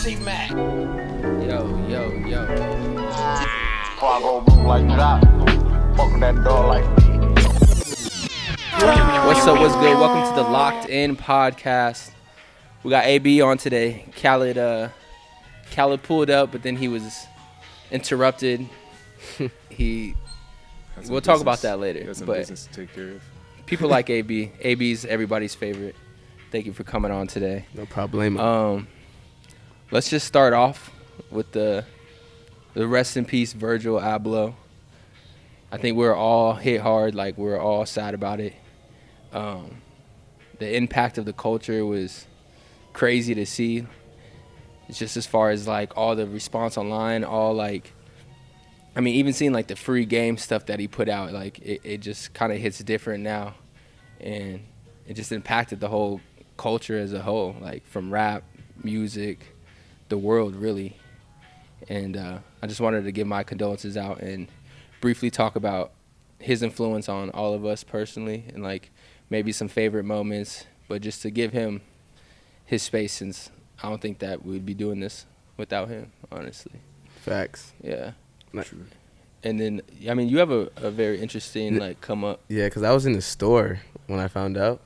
T-Mac. Yo. Before I go move like that, fucking that door like What's up? What's good? Welcome to the Lockedin Podcast. We got AB on today. Khaled pulled up, but then he was interrupted. We'll talk about that later. Got some but business to take care of. people like AB. AB's everybody's favorite. Thank you for coming on today. No problemo. Let's just start off with the rest in peace Virgil Abloh. I think we're all hit hard, like we're all sad about it. The impact of the culture was crazy to see. It's just as far as like all the response online, even seeing like the free game stuff that he put out, like it just kind of hits different now, and it just impacted the whole culture as a whole, like from rap, music, the world really. And I just wanted to give my condolences out and briefly talk about his influence on all of us personally, and like maybe some favorite moments, but just to give him his space, since I don't think that we'd be doing this without him, honestly. Facts. Yeah. True. And then, you have a very interesting, come up. Yeah, because I was in the store when I found out,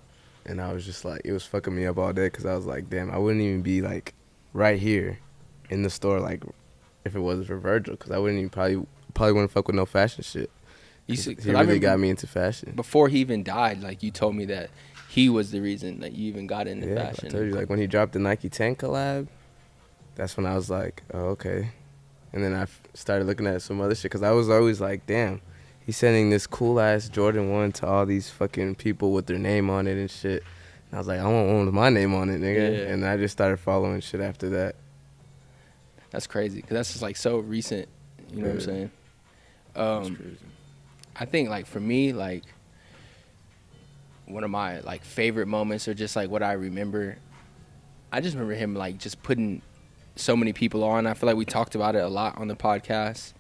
and I was just like, it was fucking me up all day, because I was like, damn, I wouldn't even be, like, right here in the store, like, if it wasn't for Virgil, because I wouldn't even probably wouldn't fuck with no fashion shit. He really got me into fashion. Before he even died, like, you told me that he was the reason that you even got into fashion. I told you, like, when he dropped the Nike 10 collab, that's when I was like, oh, okay. And then I started looking at some other shit, because I was always like, damn, he's sending this cool-ass Jordan 1 to all these fucking people with their name on it and shit. And I was like, I want one with my name on it, nigga. Yeah. And I just started following shit after that. That's crazy, because that's just, like, so recent. You know what I'm saying? That's crazy. I think, like, for me, like, one of my, like, favorite moments, or just, like, what I remember, I just remember him, like, just putting so many people on. I feel like we talked about it a lot on the podcast,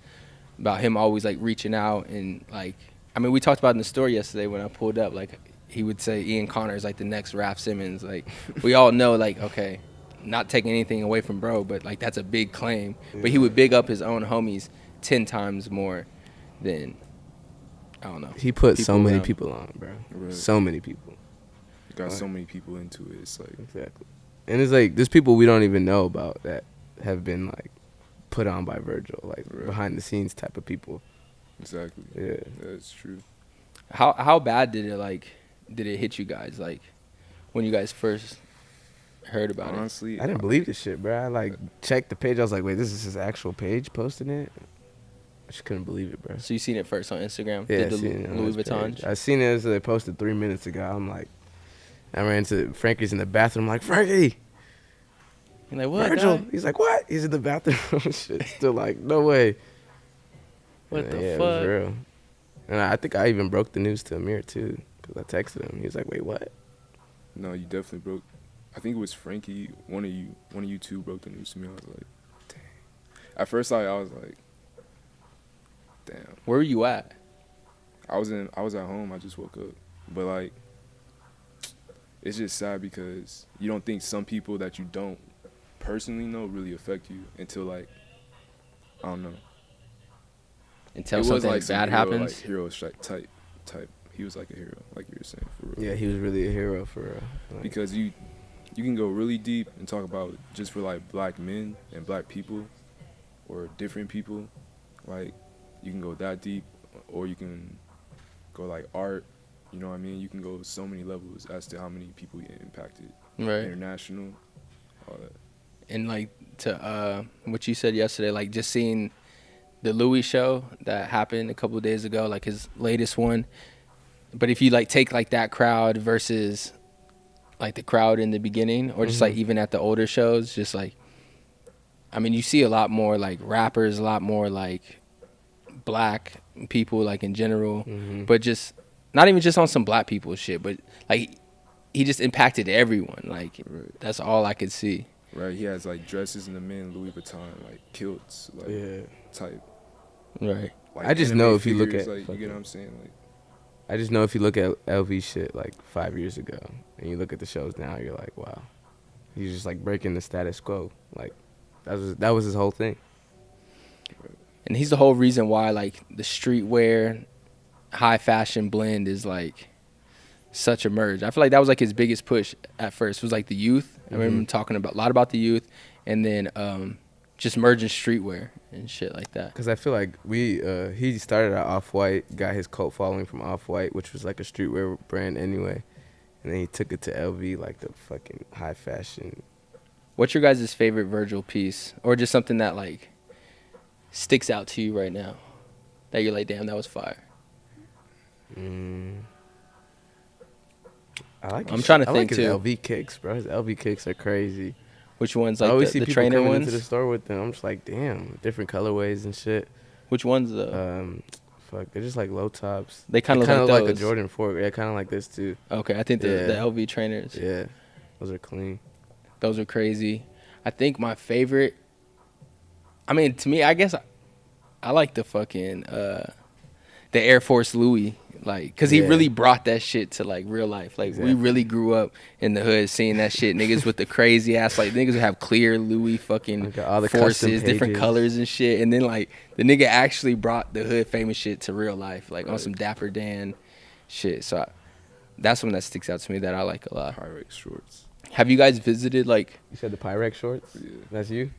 about him always, like, reaching out. And, like, we talked about it in the story yesterday when I pulled up, like, he would say Ian Connor is, like, the next Raph Simmons. Like, we all know, like, okay, not taking anything away from bro, but, like, that's a big claim. Yeah. But he would big up his own homies 10 times more than, I don't know. He put so many people on, bro. Right. So many people. He got so many people into it. It's like, exactly. And it's like, there's people we don't even know about that have been, like, put on by Virgil, like, behind the scenes type of people. Exactly. Yeah. That's true. How bad did it hit you guys, like, when you guys first heard about Honestly, I didn't believe this shit, bro. I, like, checked the page. I was like, wait, this is his actual page posting it? I just couldn't believe it, bro. So you seen it first on Instagram? Yeah, Did the Louis Vuitton? I seen it as they posted 3 minutes ago. I'm like, I ran into Frankie's in the bathroom. I'm like, Frankie. You're like, what, Virgil? guy? He's like, what? He's in the bathroom. Shit, still like, no way. What the fuck? It was real. And I think I even broke the news to Amir, too, because I texted him. He was like, wait, what? No, you definitely broke. I think it was Frankie. One of you two broke the news to me. I was like, dang. At first, I was like, damn. Where were you at? I was at home. I just woke up. But, like, it's just sad because you don't think some people that you don't personally know really affect you until, like, I don't know. Until it something was like bad happens? Like hero type. He was like a hero, like you were saying, for real. Yeah, he was really a hero, for real. Like, because you can go really deep and talk about just for, like, black men and black people or different people. Like, you can go that deep, or you can go, like, art. You know what I mean? You can go so many levels as to how many people get impacted. Right. International, all that. And, like, to what you said yesterday, like, just seeing the Louis show that happened a couple of days ago, like his latest one. But if you, like, take, like, that crowd versus, like, the crowd in the beginning, or just, like, even at the older shows, just, like, you see a lot more, like, rappers, a lot more, like, black people, like, in general. But just, not even just on some black people shit, but, like, he just impacted everyone. Like, That's all I could see. Right, he has, like, dresses in the men, Louis Vuitton, like, kilts, like, type. Right. Like, I just know if you look figures, at, like, you get what I'm saying? Like, I just know if you look at LV shit like 5 years ago and you look at the shows now, you're like, wow. He's just, like, breaking the status quo. Like, That was his whole thing. And he's the whole reason why like the streetwear, high fashion blend is like such a merge. I feel like that was like his biggest push at first was like the youth. I remember him talking a lot about the youth, and then just merging streetwear and shit like that. Because I feel like he started at Off-White, got his cult following from Off-White, which was like a streetwear brand anyway. And then he took it to LV, like the fucking high fashion. What's your guys' favorite Virgil piece? Or just something that like sticks out to you right now? That you're like, damn, that was fire. I'm trying to think his too. LV kicks, bro. His LV kicks are crazy. Which ones? I Like always the see people trainer coming ones? into the store with them. I'm just like, damn, different colorways and shit. Which ones though? They're just like low tops. They kind of look like like a those. Jordan 4. Yeah, kind of like this too. Okay, I think the LV trainers. Yeah, those are clean. Those are crazy. I think my favorite. I mean, to me, I guess I like the fucking the Air Force Louis, like, cause he really brought that shit to like real life. Like we really grew up in the hood seeing that shit. Niggas with the crazy ass, like niggas would have clear Louis fucking all the forces, different pages. colors and shit. And then like the nigga actually brought the hood famous shit to real life, like on some Dapper Dan shit. So that's one that sticks out to me that I like a lot. Pyrex shorts. Have you guys visited like? You said the Pyrex shorts? Yeah. That's you?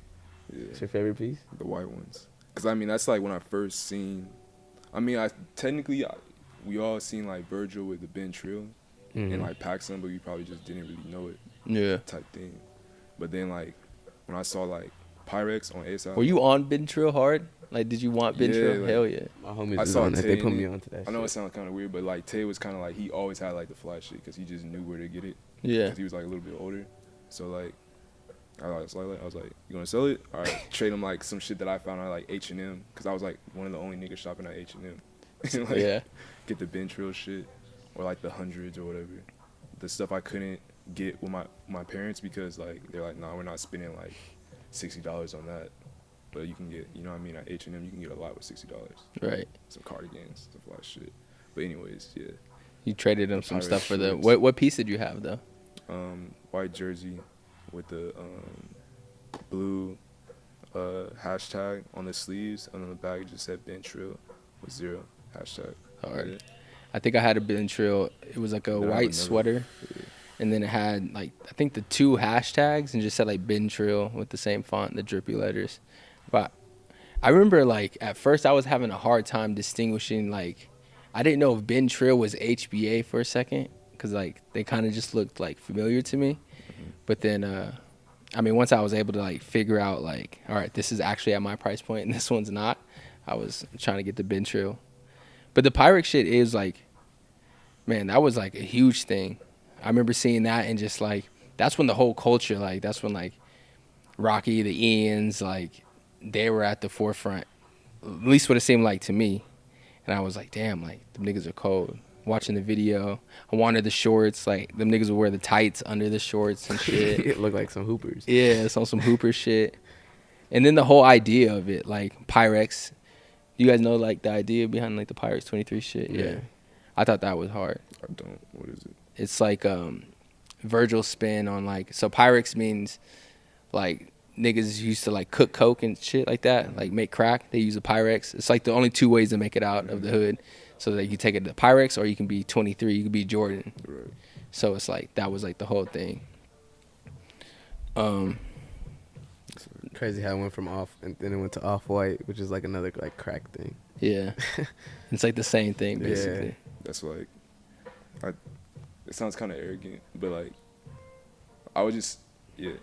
Yeah. It's your favorite piece? The white ones. Because, I mean, that's like when I first seen... I mean, we all seen like Virgil with the Ben Trill and like Paxson, but we probably just didn't really know it. Yeah. Type thing. But then like when I saw like Pyrex on ASI... Were you on Ben Trill hard? Like, did you want Ben Trill? like, Hell yeah. My homies I was saw on that. Tay They put in me it. onto that I know shit. it sounds kind of weird, but like Tay was kind of like, he always had like the fly shit because he just knew where to get it. Yeah. Because he was like a little bit older. So like, I was like, you gonna sell it? All right, trade him like some shit that I found at like H&M, because I was like one of the only niggas shopping at H&M. Like, yeah. Get the Ben Trill shit, or like the hundreds or whatever. The stuff I couldn't get with my parents because like they're like, nah, we're not spending like $60 on that. But you can get, you know what I mean, at H&M you can get a lot with $60. Right. Some cardigans, stuff like shit. But anyways, yeah. You traded them some Pirate stuff for them. shorts. What piece did you have though? White jersey with the blue hashtag on the sleeves, and on the back it just said Ben Trill with 0 hashtag. Hard. Yeah. I think I had a Ben Trill. It was like a Then I have white another- sweater, Yeah. and then it had like I think the 2 hashtags and just said like Ben Trill with the same font, the drippy letters. But I remember like at first I was having a hard time distinguishing, like I didn't know if Ben Trill was HBA for a second because like they kind of just looked like familiar to me. But then I mean once I was able to like figure out like, all right, this is actually at my price point and this one's not, I was trying to get the Ben Trill. But the Pyrex shit is like, man, that was like a huge thing. I remember seeing that and just like, that's when the whole culture, like that's when like Rocky, the Ians, like they were at the forefront, at least what it seemed like to me. And I was like, damn, like them niggas are cold. Watching the video, I wanted the shorts, like them niggas would wear the tights under the shorts and shit. It looked like some hoopers. Yeah, it's on some hooper shit. And then the whole idea of it, like Pyrex. You guys know like the idea behind like the Pyrex 23 shit? Yeah. I thought that was hard. I don't. What is it? It's like Virgil spin on like, so Pyrex means like niggas used to like cook coke and shit like that, like make crack. They use a Pyrex. It's like the only 2 ways to make it out of the hood. So that you take it to Pyrex or you can be 23, you can be Jordan. Right. So it's like, that was like the whole thing. Crazy how it went from off and then it went to Off-White, which is like another like crack thing. Yeah. It's like the same thing basically. Yeah. That's like, it sounds kind of arrogant, but like, I would just, yeah.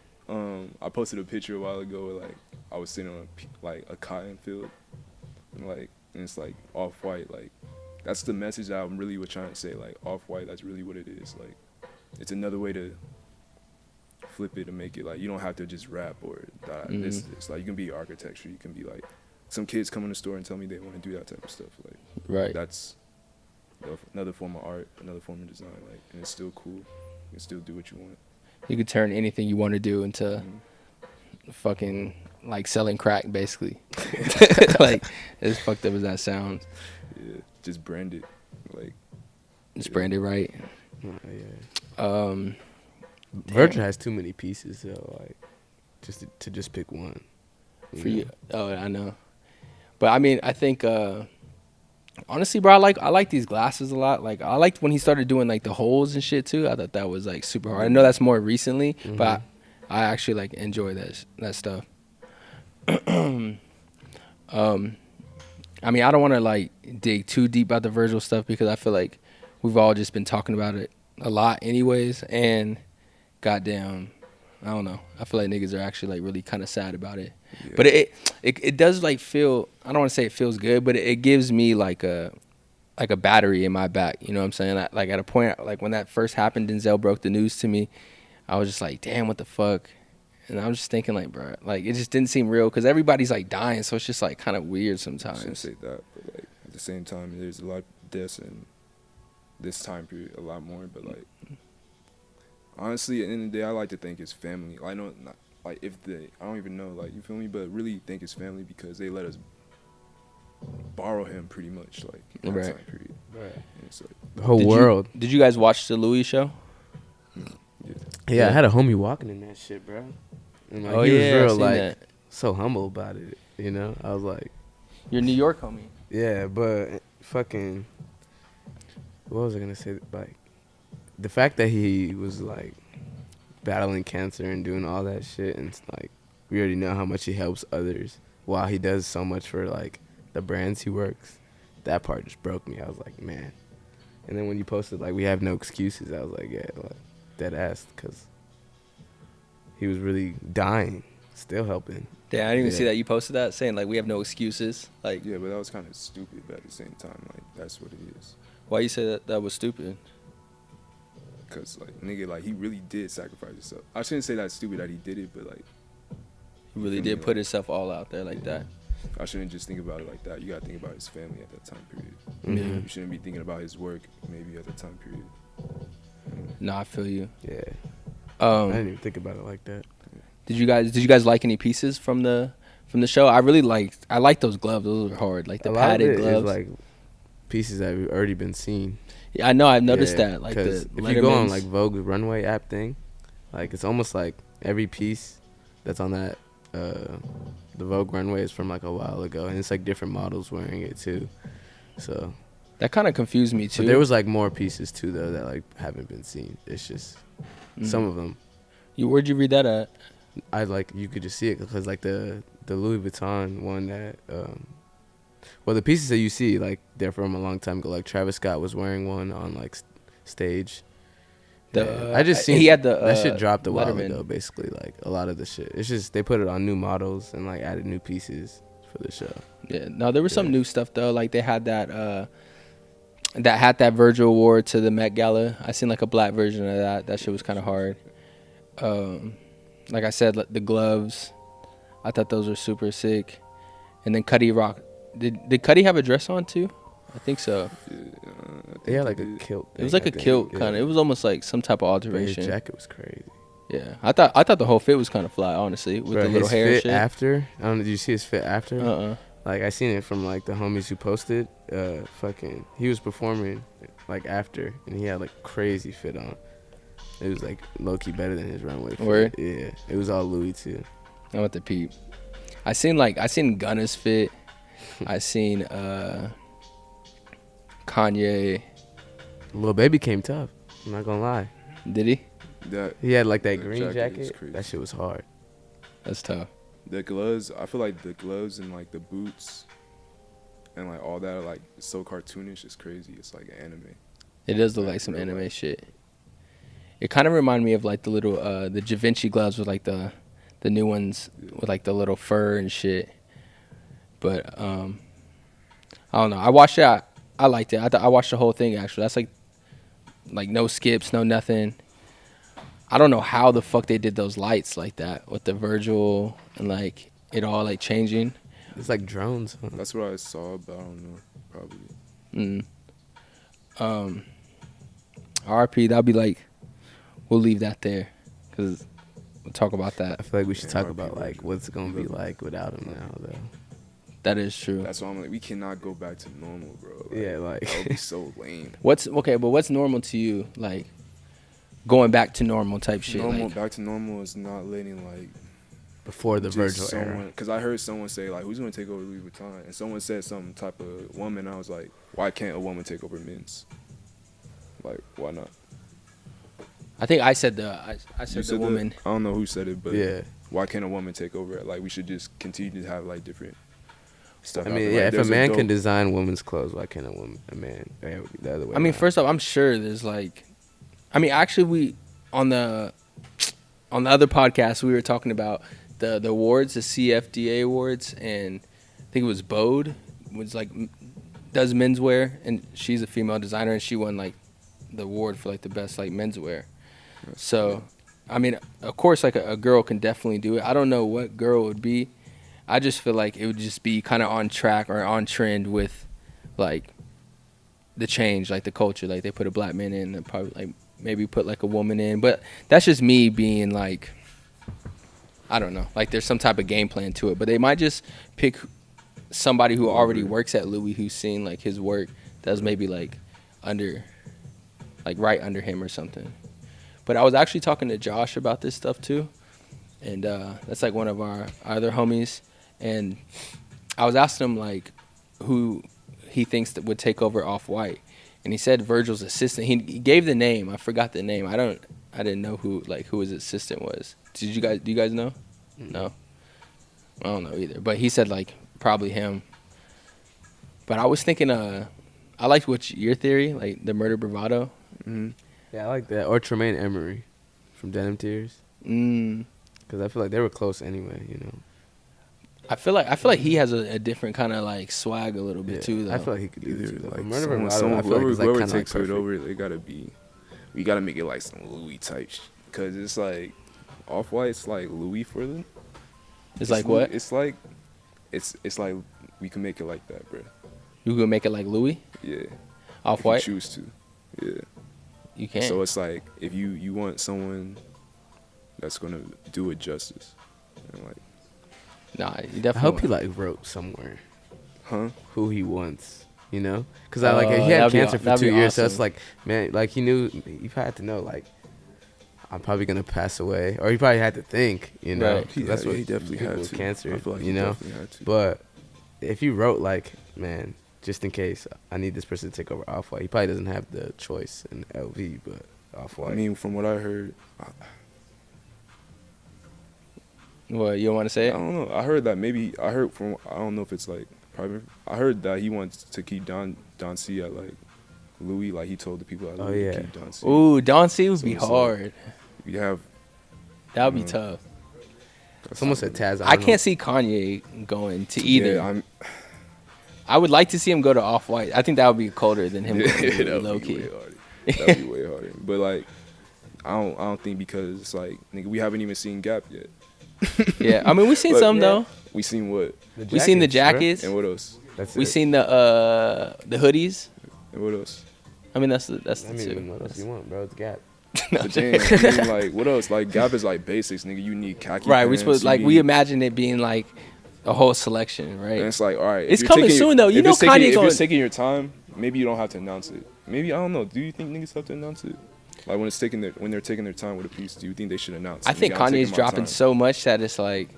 I posted a picture a while ago where like I was sitting on like a cotton field, and it's like Off-White. Like that's the message that I'm really was trying to say. Like Off-White, that's really what it is. Like it's another way to flip it and make it like you don't have to just rap or this. Like you can be architecture. You can be like some kids come in the store and tell me they want to do that type of stuff. Like Right. that's another form of art, another form of design. Like and it's still cool. You can still do what you want. You could turn anything you want to do into fucking like selling crack basically. Like as fucked up as that sounds. Yeah, just brand it. Like It's branded right. Yeah. Damn. Virgil has too many pieces though. Like just pick one. For you. Oh, I know. But I mean, I think honestly, bro, I like these glasses a lot. Like I liked when he started doing like the holes and shit too. I thought that was like super hard. I know that's more recently, but I actually like enjoy that stuff. I mean, I don't want to like dig too deep about the Virgil stuff because I feel like we've all just been talking about it a lot anyways, and goddamn, I don't know. I feel like niggas are actually like really kind of sad about it. Yeah. But it does like feel, I don't want to say it feels good, but it gives me like a battery in my back. You know what I'm saying? Like at a point, like when that first happened, Denzel broke the news to me. I was just like, damn, what the fuck? And I was just thinking like, bro, like it just didn't seem real because everybody's like dying. So it's just like kind of weird sometimes. I shouldn't say that, but like at the same time, there's a lot of deaths in this time period, a lot more. But like, honestly, at the end of the day, I like to thank his family. I know, not, like I don't even know, like you feel me, but really thank his family because they let us borrow him pretty much, like in that time period. Right. And it's like, the whole world. Did you guys watch the Louis show? Yeah, I had a homie walking in that shit, bro. And like, he was real, like, so humble about it, you know? I was like... You're New York homie. Yeah, but fucking... What was I going to say? Like, the fact that he was, like, battling cancer and doing all that shit, and, like, we already know how much he helps others while he does so much for, like, the brands he works. That part just broke me. I was like, man. And then when you posted, like, we have no excuses, I was like, yeah, like, dead ass, because... He was really dying, still helping. Yeah, I didn't even see that. You posted that saying, like, we have no excuses. Like, yeah, but that was kind of stupid, but at the same time, like, that's what it is. Why you say that was stupid? Because, like, nigga, like, he really did sacrifice himself. I shouldn't say that's stupid that he did it, but, like... He really did put himself all out there like that. I shouldn't just think about it like that. You got to think about his family at that time period. Mm-hmm. You shouldn't be thinking about his work maybe at that time period. No, I feel you. Yeah. I didn't even think about it like that. Did you guys like any pieces from the show? I liked those gloves. Those were hard. Like the padded gloves. Is like pieces that have already been seen. Yeah, I know. I've noticed that. Like the if you go on like Vogue Runway app thing, like it's almost like every piece that's on that the Vogue Runway is from like a while ago, and it's like different models wearing it too. So that kind of confused me too. But there was like more pieces too though that like haven't been seen. It's just some of them. Where'd you read that at? I like you could just see it because like the Louis Vuitton one that well the pieces that you see like they're from a long time ago. Like Travis Scott was wearing one on like stage. I just seen he had that shit dropped a while Letterman. ago. Basically, like a lot of the shit. It's just they put it on new models and like added new pieces for the show. Yeah, no, there was some new stuff though. Like they had that hat that Virgil wore to the Met Gala. I seen like a black version of that. That shit was kind of hard. Like I said, the gloves, I thought those were super sick. And then Cuddy Rock. Did Cuddy have a dress on too? I think so. They had like a kilt. It was like a kilt kind of. It was almost like some type of alteration. His jacket was crazy. Yeah, I thought the whole fit was kind of fly, honestly, with the little hair and fit shit. After, I don't know. Did you see his fit after? Like I seen it from like the homies who posted. Fucking, he was performing like after, and he had like crazy fit on. It was like low key better than his runway fit. Word? Yeah, it was all Louis too. I went to peep. I seen Gunna's fit. I seen Kanye. Lil Baby came tough. I'm not gonna lie. Did he? He had like that green jacket. That shit was hard. That's tough. The gloves, I feel like the gloves and like the boots and like all that are like so cartoonish. It's crazy. It's like anime. It does look like some anime shit. It kind of reminded me of like the little the Da Vinci gloves with like the new ones with like the little fur and shit. But I don't know. I watched it. I liked it. I watched the whole thing actually. That's like no skips, no nothing. I don't know how the fuck they did those lights like that with the Virgil and like it all like changing. It's like drones. Huh? That's what I saw, but I don't know. Probably. RP. That'll be like. We'll leave that there, cause we'll talk about that. I feel like we should talk about like what's it gonna be like without him now, though. That is true. That's why I'm like, we cannot go back to normal, bro. Like, yeah, like that would be so lame. What's normal to you? Like going back to normal type shit. Normal like, back to normal is not letting like before the just Virgil someone, era. because I heard someone say like, who's gonna take over Louis Vuitton? And someone said some type of woman. I was like, why can't a woman take over men's? Like, why not? I think I said I You said the said woman. that? I don't know who said it, but Yeah. why can't a woman take over it? Like, we should just continue to have like different stuff. I out mean, there. yeah, Like, if a there's man can dope- design women's clothes, why can't a man? Yeah, it would be the other way. I mean, around. first off, I'm sure there's like, I mean, actually, we on the other podcast we were talking about the awards, the CFDA awards, and I think it was Bode was like does menswear, and she's a female designer, and she won like the award for like the best like menswear. So, I mean, of course, like a girl can definitely do it. I don't know what girl it would be. I just feel like it would just be kind of on track or on trend with like the change, like the culture. Like they put a black man in, and probably like maybe put like a woman in. But that's just me being like, I don't know. Like there's some type of game plan to it. But they might just pick somebody who already works at Louis, who's seen like his work, that's maybe like under, like right under him or something. But I was actually talking to Josh about this stuff too, and that's like one of our other homies. And I was asking him like who he thinks that would take over Off-White, and he said Virgil's assistant. He gave the name. I forgot the name. I didn't know who his assistant was. Do you guys know? No, I don't know either. But he said like probably him. But I was thinking, I liked your theory, like the murder bravado. Mhm. Yeah, I like that. Or Tremaine Emory from Denim Tears. Mm. Because I feel like they were close anyway, you know. I feel like he has a different kind of like swag a little bit Yeah, too, though. I feel like he could do Either it too. though. like Murder someone, Bravado, I feel like whoever, it's like whoever kinda takes like it perfect. over, they gotta be. We gotta make it like some Louis type, cause it's like Off-White's like Louis for them. It's like what? It's like, it's like we can make it like that, bro. You could make it like Louis Yeah. Off-White. If you choose to. Yeah. You can. So it's like if you want someone that's gonna do it justice, and like, Nah, you I definitely. hope he like wrote somewhere huh? who he wants, you know? Because I like he that'd had be cancer for that'd 2 be years, so it's awesome. like, man, like he knew, you had to know, like, I'm probably gonna pass away, or he probably had to think, you know? Right. 'cause that's what he definitely people had with to. cancer, I feel like you he know? definitely had to. But if you wrote like, man, just in case I need this person to take over Off-White, he probably doesn't have the choice in LV, but Off-White. I mean, from what I heard, What, you don't want to say I it? don't know. I heard that maybe I don't know if it's like private. I heard that he wants to keep Don C at like Louis, like he told the people at Oh, Louis yeah. to keep Don C. Ooh, Don C would So be it's like- hard. We have. That would be Mm. tough. Someone said Taz. I can't see Kanye going to either. Yeah, I would like to see him go to Off-White. I think that would be colder than him going to that low would be key. way harder. That'd be way harder. But like, I don't think because it's like nigga, we haven't even seen Gap yet. Yeah, I mean we seen But- some though. We seen what? We seen the jackets. And what else? That's We it. seen the hoodies. And what else? I mean that's I the mean, two. what else you want, bro? It's Gap. But then, I mean, like, what else? Like, Gap is like basics, nigga. You need khaki Right, we pants, supposed you like need- we imagine it being like a whole selection, And right? it's like, all right. if It's you're coming taking soon, though. You if know it's taking- Kanye If going- it's taking your time, maybe you don't have to announce it. Maybe I don't know. Do you think niggas have to announce it? Like when they're taking their time with a piece, do you think they should announce? I think Nigga, I'm taking Kanye's my dropping time. so much that it's like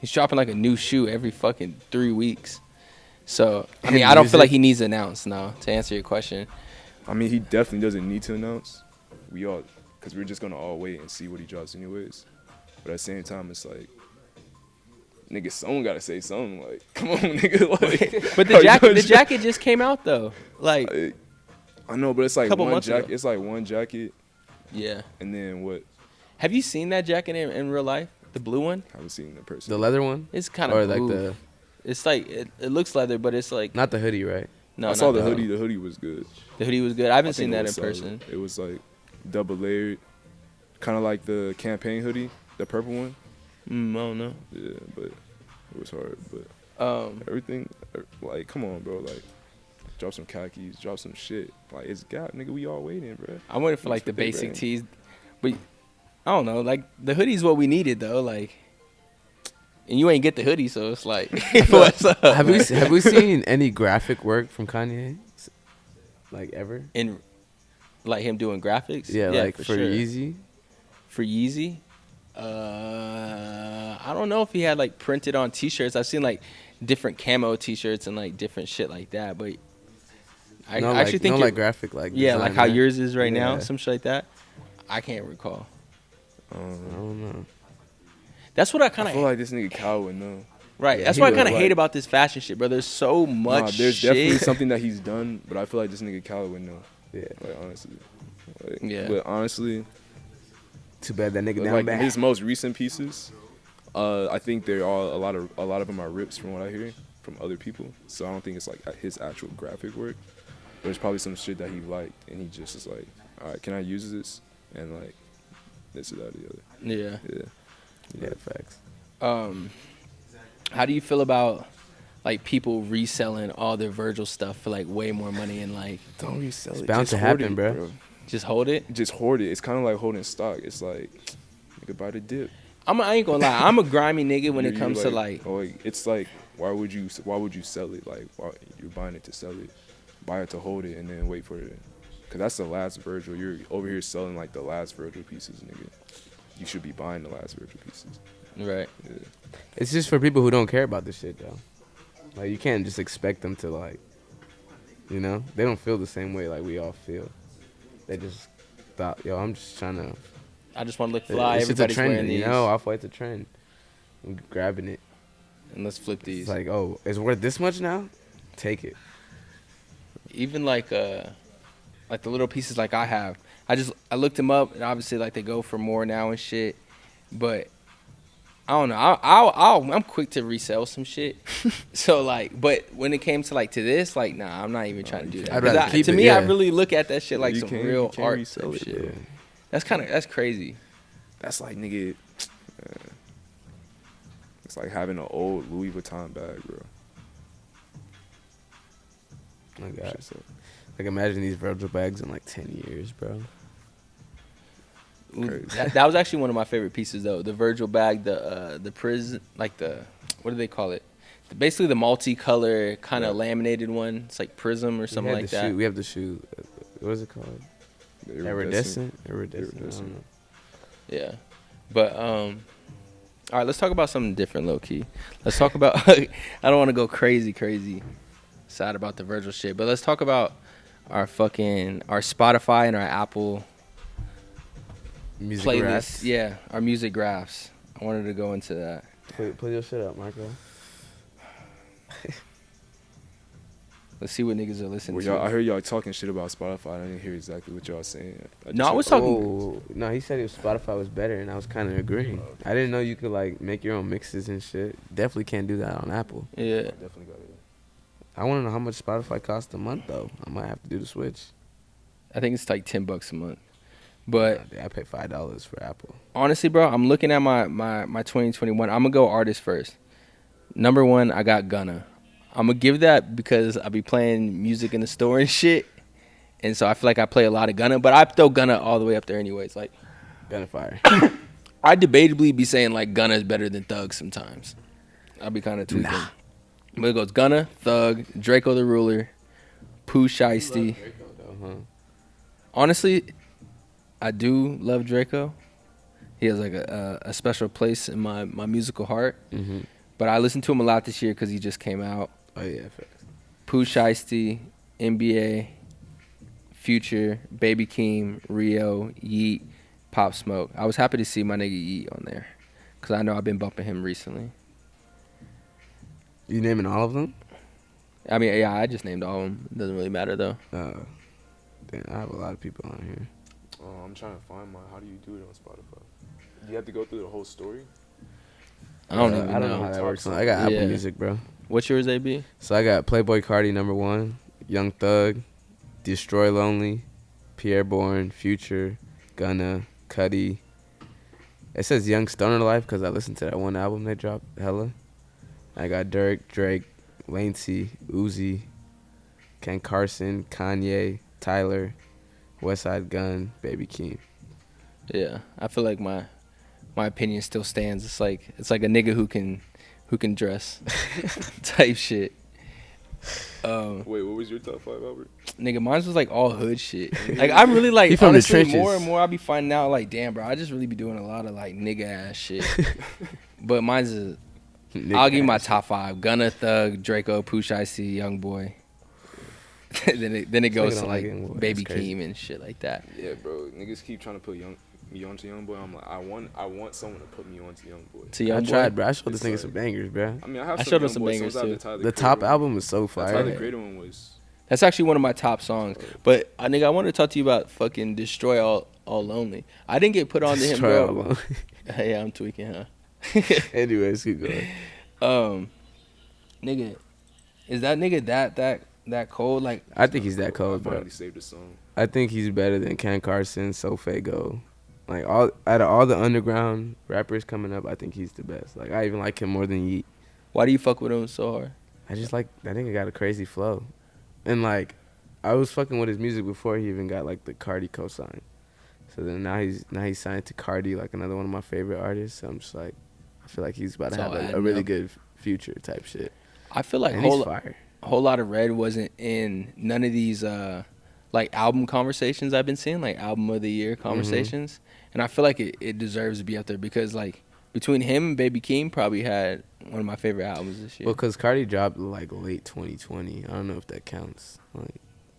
he's dropping like a new shoe every fucking 3 weeks. So I And mean I don't music. feel like he needs to announce now. To answer your question, I mean, he definitely doesn't need to announce. We all, because we're just gonna all wait and see what he drops anyways. But at the same time, it's like, nigga, someone gotta say something. Like, come on, nigga. Like, but are you gonna the just- jacket just came out though. Like I know, but it's like Couple one months ago. jacket. It's like one jacket, yeah. and then what? Have you seen that jacket in real life? The blue one? I haven't seen the person. The leather one, It's kind or of like the It's like it looks leather, but it's like not the hoodie, right? no. I saw not the that. hoodie. The hoodie was good. The hoodie was good. I haven't I think seen it that in was solid. person. It was like double layered, kind of like the campaign hoodie, the purple one. I don't know. Yeah, but it was hard. But everything, like, come on, bro. Like, drop some khakis, drop some shit. Like, it's Gap, nigga. We all waiting, bro. I waited for That's like the what they basic bring. tees, but I don't know. Like the hoodie's what we needed though. Like, and you ain't get the hoodie, so it's like, what's up? Have we seen any graphic work from Kanye, like ever? in like him doing graphics? Yeah, like for sure. Yeezy. For Yeezy, I I don't know if he had like printed on T-shirts. I've seen like different camo T-shirts and like different shit like that. But I no, actually like, think no, you're- like graphic, like yeah, design, like how right? yours is right now, Yeah. some shit like that. I can't recall. I don't know. That's what I I kind feel of like this nigga Cal would know. right. Yeah, That's he what I would, kind of like- hate about this fashion shit, bro. There's so much There's shit. definitely something that he's done, but I feel like this nigga Cal would know. Yeah. Like honestly. Like, Yeah. But honestly, Too bad that nigga down like bad. his most recent pieces, I think they're all a lot of them are rips from what I hear from other people. So I don't think it's like his actual graphic work. But it's probably some shit that he liked, and he just is like, all right, can I use this? And like, this or that or the other. Yeah. Yeah. Yeah, facts. How do you feel about like people reselling all their Virgil stuff for like way more money and like Don't resell It's it. bound Just to hoard happen, it, bro. just hold it? Just hoard it. It's kind of like holding stock. It's like, nigga, buy the dip. I ain't gonna lie. I'm a grimy nigga when it You're comes to like oh, it's like, why would you sell it? Like, why, you're buying it to sell it. Buy it to hold it and then wait for it. Cause that's the last Virgil. You're over here selling like the last Virgil pieces, nigga. You should be buying the last Virgil pieces. right. Yeah. It's just for people who don't care about this shit, though. Like, you can't just expect them to, like, you know? They don't feel the same way like we all feel. They just thought, yo, I'm just trying to... I just want to look fly. It's just a Everybody's trend, wearing these. you know? Off-White's a trend. I'm grabbing it. And let's flip these. It's like, oh, it's worth this much now? Take it. Even like the little pieces like I have. I looked them up and obviously like they go for more now and shit. But I don't know. I'm quick to resell some shit. So like, but when it came to like to this, like nah, I'm not even trying to do that. I'd rather 'Cause keep to it, me, I yeah. really look at that shit like You some can't- real you can't art resell type it, shit. Yeah. That's crazy. That's like, nigga, it's like having an old Louis Vuitton bag, bro. Oh, my God. Shit, so- Like, imagine these Virgil bags in, like, 10 years, bro. Crazy. That was actually one of my favorite pieces though. The Virgil bag, the prison, like the what do they call it? Basically the multicolor kind of laminated one. It's like prism or something like that. We have the shoe. What is it called? The Iridescent. I Iridescent. don't know. Yeah, but all right, let's talk about something different, low key. Let's talk about. I don't want to go crazy sad about the Virgil shit, but let's talk about our Spotify and our Apple Music playlist. graphs. Yeah, our music graphs. I wanted to go into that. Pull your shit up, Marco. Let's see what niggas are listening Well, to. y'all, I heard y'all talking shit about Spotify. I didn't hear exactly what y'all saying. No, I was talking- Oh, no, he said Spotify was better, and I was kind of agreeing. I didn't know you could like make your own mixes and shit. Definitely can't do that on Apple. Yeah, Definitely got it. I want to know how much Spotify costs a month though. I might have to do the switch. I think it's like $10 a month. But I pay $5 for Apple. honestly, bro, I'm looking at my 2021. I'm gonna go artist first. Number one, I got Gunna. I'm gonna give that because I be playing music in the store and shit, and so I feel like I play a lot of Gunna. But I throw Gunna all the way up there anyways. Like Gunna fire. I debatably be saying like Gunna is better than Thug sometimes. I'll be kind of tweaking. Nah. But it goes Gunna, Thug, Draco the Ruler, Pooh Shiesty. Honestly, I do love Draco. He has like a special place in my musical heart. Mm-hmm. But I listened to him a lot this year because he just came out. Oh yeah, facts. Pooh Shiesty, NBA, Future, Baby Keem, Rio, Yeet, Pop Smoke. I was happy to see my nigga Yeet on there because I know I've been bumping him recently. You naming all of them? I mean, yeah, I just named all of them. It doesn't really matter though. Damn, I have a lot of people on here. Oh, I'm trying to find mine. How do you do it on Spotify? Do you have to go through the whole story? I don't even I don't know know. how that works. I got Yeah. Apple Music, bro. What's yours, AB? So I got Playboy Cardi #1, Young Thug, Destroy Lonely, Pierre Bourne, Future, Gunna, Cudi. It says Young Stoner Life because I listened to that one album they dropped, hella. I got Dirk, Drake, Lane C, Uzi, Ken Carson, Kanye, Tyler, Westside Gun, Baby Keem. Yeah, I feel like my opinion still stands. It's like a nigga who can dress type shit. Wait, what was your top 5, Albert? Nigga, mine was like all hood shit. Like I'm really like He from the honestly trenches. more and more I be finding out like damn bro, I just really be doing a lot of like nigga ass shit. But mine's a I'll give you my top 5. Gunna, Thug, Draco, Pooch Icy, Young Boy. then it goes to like Young Boy, Baby that's crazy. Keem and shit like that. Yeah, bro. Niggas keep trying to put me onto Young Boy. I'm like, I want someone to put me onto Young Boy. To Young I Boy. tried, bro. I showed this It's nigga like- some bangers, bro. I mean, I have I some showed him Young some Boy bangers, songs. I have too. Tyler The Creator top one. album is so The fire. Tyler Creator one was. That's actually one of my top songs. But nigga, I want to talk to you about fucking Destroy All Lonely. I didn't get put on to him, Destroy bro. All Lonely. Yeah, I'm tweaking, huh? Anyways, keep going. Nigga, is that nigga that cold? Like, I think he's that I cold, bro. finally saved a song. I think he's better than Ken Carson, Sofego. Like out of all the underground rappers coming up, I think he's the best. Like I even like him more than Yeet. why do you fuck with him so hard? I just like that nigga got a crazy flow, and like I was fucking with his music before he even got like the Cardi cosign. So then now he's signed to Cardi, like another one of my favorite artists. So I'm just like, I feel like he's about to It's have all a adding really up. good future type shit. I feel like And he's fire. a whole lot of Red wasn't in none of these like album conversations I've been seeing, like album of the year conversations. And I feel like it deserves to be up there because like between him and Baby Keem probably had one of my favorite albums this year. Well, cause Cardi dropped like late 2020. I don't know if that counts. Like,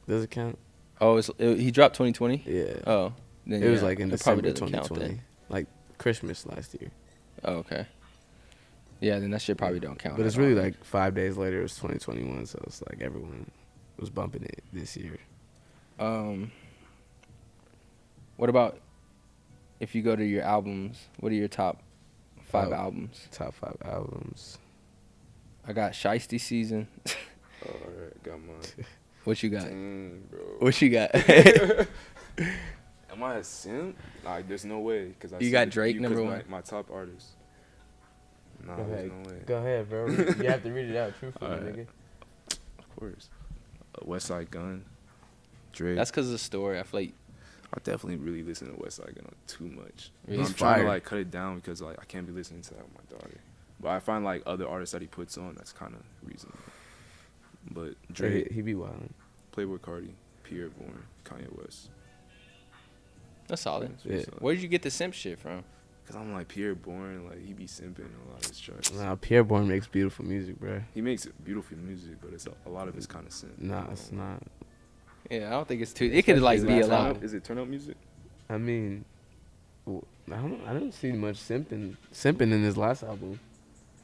does it count? Oh, he dropped 2020? Yeah. Oh. Then It was yeah, like in it probably December doesn't count 2020, then. like Christmas last year. Oh, okay. Yeah, then that shit probably don't count. But it's at really all. like 5 days later. It was 2021, so it's like everyone was bumping it this year. What about if you go to your albums? What are your top 5 Oh. albums? Top 5 albums. I got Shiesty Season. Oh, alright, got mine. What you got? Dang, bro. What you got? Am I a simp? Like, there's no way. Cause You got Drake number 1? My top artist. Nah, Go there's ahead. no way. Go ahead, bro. You have to read it out truthfully, Alright. nigga. Of course. West Side Gun. Drake. That's because of the story. I feel like I definitely really listen to West Side Gun too much. Really? I'm He's trying fire. to like cut it down because like I can't be listening to that with my daughter. But I find like other artists that he puts on, that's kind of reasonable. But Drake, He be wildin'. Playboy Cardi, Pierre Bourne, Kanye West. that's solid. Yeah. Where did you get the simp shit from? Cause I'm like Pierre Bourne, like he be simping on a lot of his tracks. Nah, Pierre Bourne makes beautiful music, bro. He makes beautiful music, but it's a lot of it's kind of simp. Nah, it's not. Yeah, I don't think it's too. It could like Is it be a turn lot. up- Is it turn up music? I mean, I don't see much simping in his last album.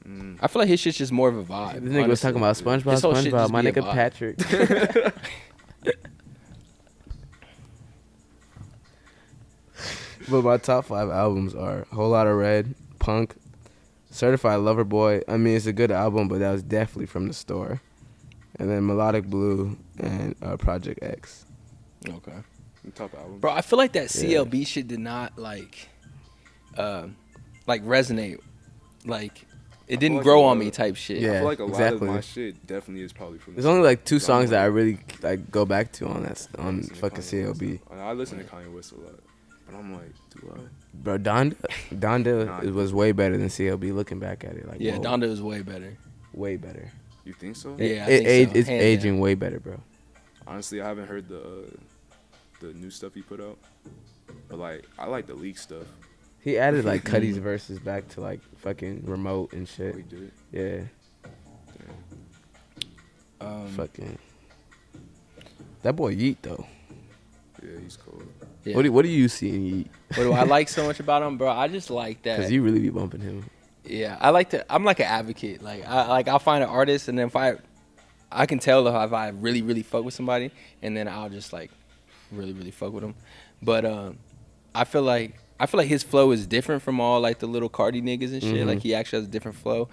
Mm. I feel like his shit's just more of a vibe. This nigga was talking about SpongeBob, This whole shit SpongeBob, just my be a nigga vibe. Patrick. But my top 5 albums are Whole Lotta Red, Punk, Certified Lover Boy. I mean, it's a good album, but that was definitely from the store. And then Melodic Blue and Project X. Okay. Top album. Bro, I feel like that Yeah. CLB shit did not like resonate. Like it didn't like grow a lot on me of- type shit. I Yeah, feel like a lot exactly. of my shit definitely is probably from. There's only like 2 Because I'm songs that I like- really like go back to on that I on listen to fucking Kanye West CLB. a lot. I listen to Kanye West a lot, but I'm like, do I? Bro, Donda was way better than CLB. Looking back at it, like Yeah, whoa, Donda was way better. way better. You think so? Yeah, I it, think so, it's hands aging down. way better, bro. Honestly, I haven't heard the new stuff he put out, but like I like the leak stuff. He added like Cuddy's verses back to like fucking remote and Oh, he shit. did. Yeah, Damn. fucking. That boy Yeet though. Yeah, he's cold. Yeah. What do you see in Yeet? What do I like so much about him, bro? I just like that. Cause you really be bumping him. Yeah, I like to. I'm like an advocate. I'll find an artist, and then if I can tell if I really really fuck with somebody, and then I'll just like really really fuck with them. But I feel like his flow is different from all like the little Cardi niggas and shit. Mhm. Like he actually has a different flow,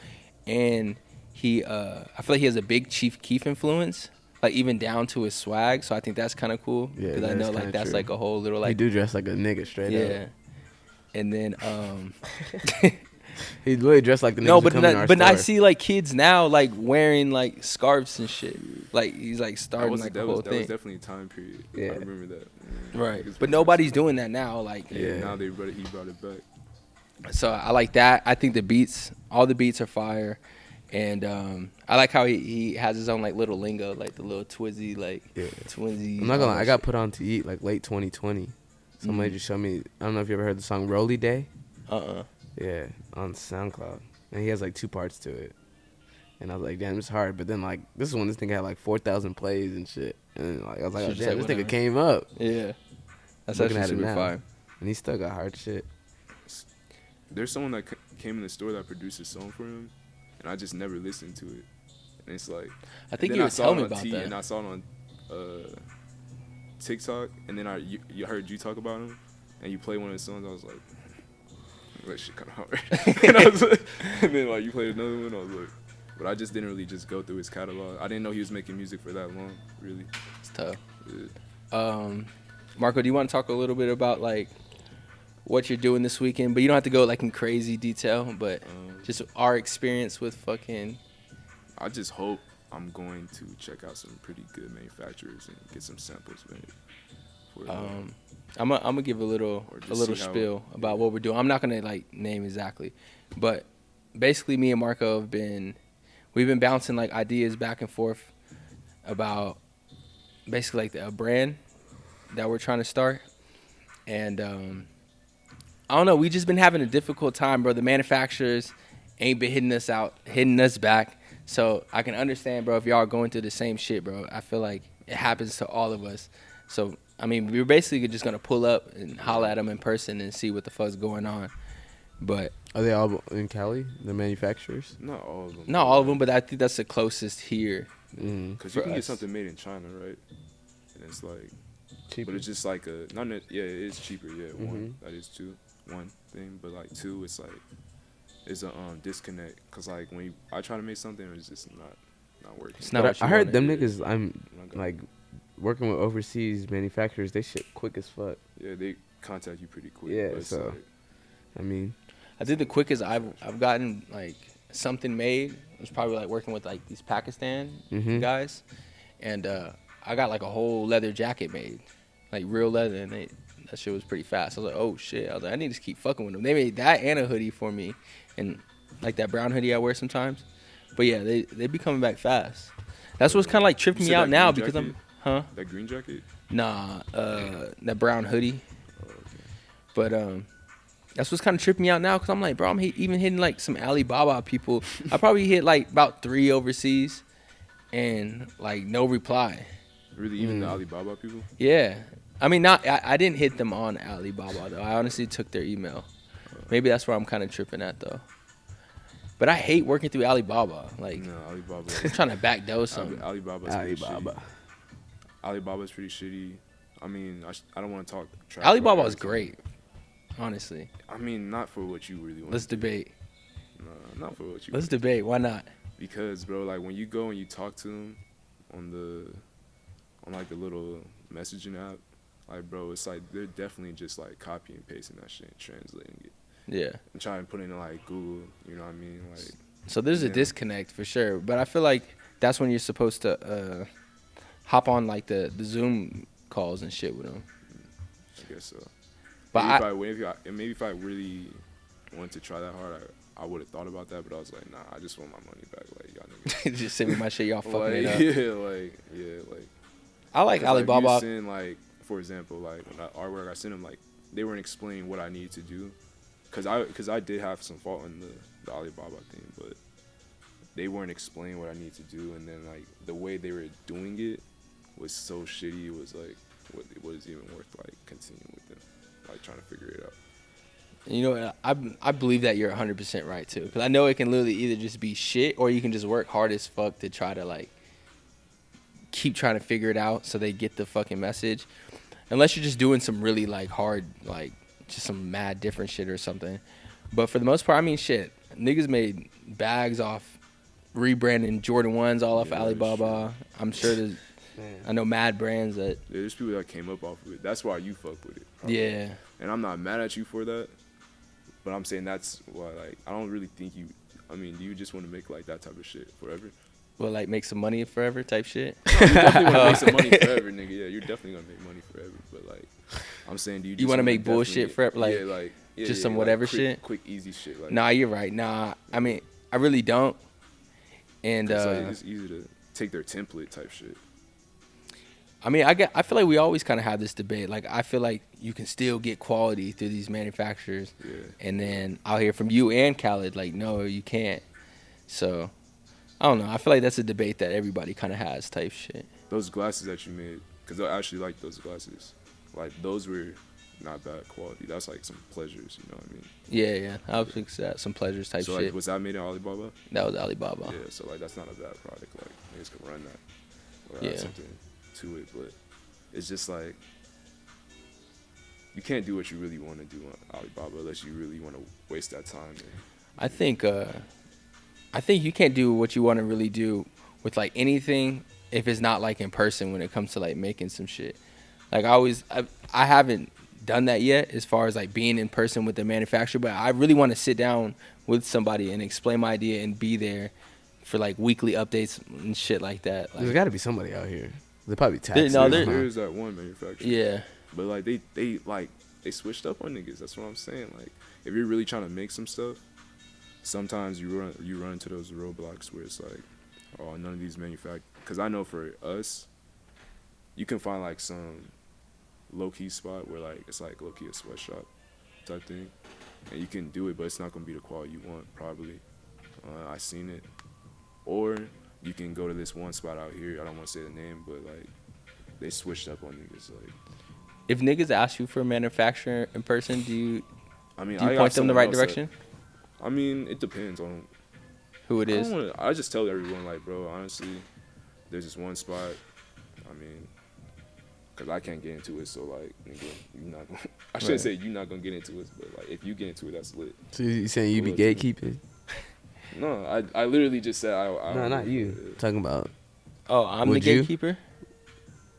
and I feel like he has a big Chief Keef influence, like even down to his swag. So I think that's kind of cool Yeah, because I that is know like kinda that's true. like a whole little He like do dress like a nigga straight yeah. up. And then He literally dressed like the niggas no, who but come in our I store. see like kids now like wearing like scarves and shit. Like he's like That starting was like that the was whole that was thing, definitely a time period. Yeah. I remember that. right? Niggas But was nobody's just- doing that now. Like Yeah, Yeah. now he brought it back. so, I like that. I think all the beats are fire, And I like how he has his own like little lingo, like the little twizzy, like twinsy. I'm not gonna lie, I got put on to eat like late 2020. Somebody just showed me. I don't know if you ever heard the song "Rolly Day." Yeah, on SoundCloud, and he has like 2 parts to it. And I was like, damn, it's hard. But then like this is when this thing had like 4,000 plays and shit. And like I was like, oh, damn, this nigga came up. Yeah, that's Looking actually super fire. And he still got hard shit. There's someone that came in the store that produced a song for him, and I just never listened to it. And it's like, I think you were telling me about that. And I saw it on TikTok, and then you heard you talk about him, and you play one of his songs. I was like, that shit kind of hard. and then like you played another one. I was like, but I just didn't really just go through his catalog. I didn't know he was making music for that long. Really, it's tough. Yeah. Marco, do you want to talk a little bit about like what you're doing this weekend? But you don't have to go like in crazy detail, but just our experience with fucking. I just hope I'm going to check out some pretty good manufacturers and get some samples made. I'm gonna give a little spiel about what we're doing. I'm not gonna like name exactly, but basically me and Marco we've been bouncing like ideas back and forth about basically like a brand that we're trying to start, and I don't know. We just been having a difficult time, bro. The manufacturers ain't been hitting us back. So I can understand, bro, if y'all are going through the same shit, bro. I feel like it happens to all of us. So, I mean, we're basically just going to pull up and holler at them in person and see what the fuck's going on. But are they all in Cali, the manufacturers? Not all of them. Not all of them, but I think that's the closest here. Because you can get something made in China, right? And it's like, cheaper. But it's just like it is cheaper, yeah. One, that is one thing. But like 2, it's like, it's a disconnect, cause like when I try to make something, it's just not working. It's not. I heard them niggas. I'm like working with overseas manufacturers. They ship quick as fuck. Yeah, they contact you pretty quick. Yeah, so like, I mean, I think the quickest I've gotten like something made was probably like working with like these Pakistan guys, and I got like a whole leather jacket made, like real leather, and that shit was pretty fast. I was like, oh shit. I was like, I need to keep fucking with them. They made that and a hoodie for me, and like that brown hoodie I wear sometimes. But yeah, they be coming back fast. That's what's kind of like tripping me out now because That green jacket? Nah, that brown hoodie. Oh, okay. But that's what's kind of tripping me out now because I'm like, bro, I'm even hitting like some Alibaba people. I probably hit like about 3 overseas, and like no reply. Really, even the Alibaba people? Yeah. I mean, I didn't hit them on Alibaba, though. I honestly took their email. Maybe that's where I'm kind of tripping at, though. But I hate working through Alibaba. Like, no, Alibaba. I'm trying to backdoor something. Alibaba's pretty shitty. Alibaba's pretty shitty. I mean, I don't want to talk trash. Alibaba's great, honestly. I mean, not for what you really want. Let's debate. No, not for what you Let's debate. Why not? Because, bro, like, when you go and you talk to them on like the little messaging app, like, bro, it's like they're definitely just like copy and pasting that shit and translating it. Yeah. And trying to put it in like Google, you know what I mean? Like, so there's a disconnect for sure, but I feel like that's when you're supposed to hop on like the Zoom calls and shit with them. I guess so. But maybe if I really wanted to try that hard, I would have thought about that. But I was like, nah, I just want my money back. Like, y'all niggas. Just send me my shit, y'all fucking like, it up. Yeah. I like Alibaba. Like, send, like, for example, like when artwork, I sent them like they weren't explaining what I needed to do, cause I did have some fault in the Alibaba thing, but they weren't explaining what I needed to do, and then like the way they were doing it was so shitty. It was like, it was even worth like continuing with them, like trying to figure it out. You know, I believe that you're 100% right too, because I know it can literally either just be shit or you can just work hard as fuck to try to like keep trying to figure it out so they get the fucking message. Unless you're just doing some really like hard, like just some mad different shit or something. But for the most part, I mean, shit, niggas made bags off rebranding Jordan 1s all off Alibaba. I'm sure there's, I know mad brands that. Yeah, there's people that came up off of it. That's why you fuck with it. Probably. Yeah. And I'm not mad at you for that, but I'm saying that's why, like, I don't really think you. I mean, do you just want to make like that type of shit forever? Well, like make some money forever type shit. No, you definitely want to make some money forever, nigga. Yeah, you're definitely gonna make money forever. But like, I'm saying, do you? You want to make bullshit forever, like, just some whatever like shit, quick, easy shit. Like, nah, you're right. Nah, I mean, I really don't. And It's like it's easy to take their template type shit. I mean, I feel like we always kind of have this debate. Like, I feel like you can still get quality through these manufacturers. Yeah. And then I'll hear from you and Khaled, like, no, you can't. So, I don't know. I feel like that's a debate that everybody kind of has type shit. Those glasses that you made, because I actually like those glasses. Like, those were not bad quality. That's like some pleasures, you know what I mean? Yeah. I was thinking that some pleasures type So, shit. like, was that made in Alibaba? That was Alibaba. Yeah, so, like, that's not a bad product. Like, niggas could run that. Or Yeah. add something to it, but it's just like, you can't do what you really want to do on Alibaba unless you really want to waste that time. I think you can't do what you want to really do with like anything if it's not like in person when it comes to like making some shit. Like I haven't done that yet as far as like being in person with the manufacturer, but I really want to sit down with somebody and explain my idea and be there for like weekly updates and shit like that. Like, There's got to be somebody out here. They probably There- taxed. no, There's that one manufacturer. yeah. But like they switched up on niggas. That's what I'm saying. Like, if you're really trying to make some stuff, sometimes you run into those roadblocks where it's like, oh, none of these manufacturers. Because I know for us, you can find like some low key spot where like it's like low key a sweatshop type thing, and you can do it, but it's not gonna be the quality you want probably. I seen it. Or you can go to this one spot out here. I don't want to say the name, but like they switched up on niggas. Like, If niggas ask you for a manufacturer in person, do you I mean, do you I got point them the someone right else that- direction? I mean, it depends on Who it is? I just tell everyone, like, bro, honestly, there's this one spot. I mean, because I can't get into it, so, like, nigga, you not gonna, I shouldn't say you're not going to get into it, but, like, if you get into it, that's lit. So you saying you be Look, gatekeeping? No, I literally just said I No, don't not know. you. Talking about, Oh, I'm Would the you? gatekeeper?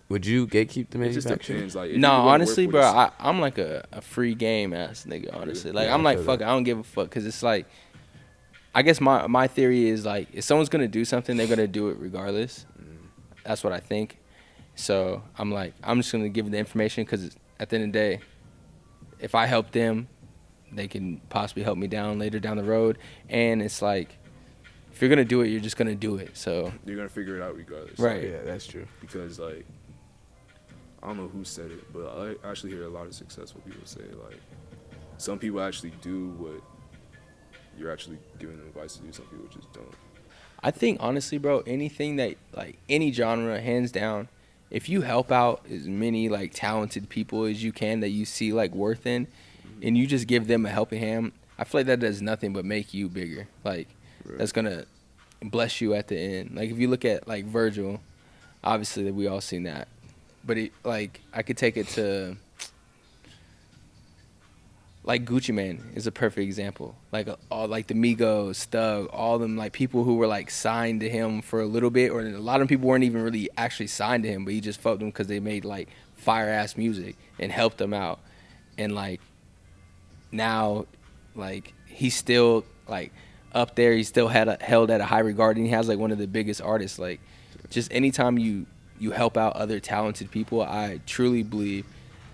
would you gatekeep the It just manufacturer? depends. Like, if No, you wanna honestly, work bro, with I'm like a free game ass nigga, honestly. Like, Yeah, I'm I like, feel fuck it, that. I don't give a fuck. Because it's like, I guess my theory is, like, if someone's going to do something, they're going to do it regardless. That's what I think. So, I'm like, I'm just going to give them the information because at the end of the day, if I help them, they can possibly help me later down the road. And it's like, if you're going to do it, you're just going to do it. So, you're going to figure it out regardless. Right. Yeah, that's true. Because, like, I don't know who said it, but I actually hear a lot of successful people say, like, some people actually do what you're actually giving them advice to do. Some people just don't. I think honestly, bro, anything that like any genre, hands down, if you help out as many like talented people as you can that you see like worth in, and you just give them a helping hand, I feel like that does nothing but make you bigger. Like Right. that's gonna bless you at the end. Like if you look at like Virgil, obviously we all seen that, but it, like I could take it to. Like Gucci Mane is a perfect example. Like all like the Migos, Thug, all them like people who were like signed to him for a little bit, or a lot of people weren't even really actually signed to him, but he just fucked them because they made like fire ass music and helped them out. And like now, like he's still like up there. He's still held at a high regard, and he has like one of the biggest artists. Like just anytime you help out other talented people, I truly believe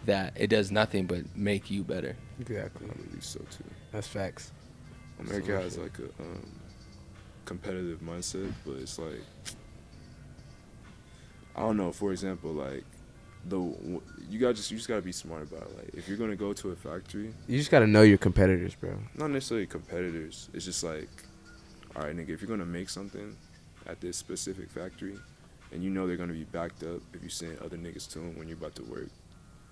that it does nothing but make you better. Exactly. I believe so, too. That's facts. America has, like, a competitive mindset, but it's like, I don't know, for example, like, you just gotta be smart about it. Like, if you're gonna go to a factory, You just gotta know your competitors, bro. not necessarily competitors, it's just like, all right, nigga, if you're gonna make something at this specific factory, and you know they're gonna be backed up if you send other niggas to them when you're about to work,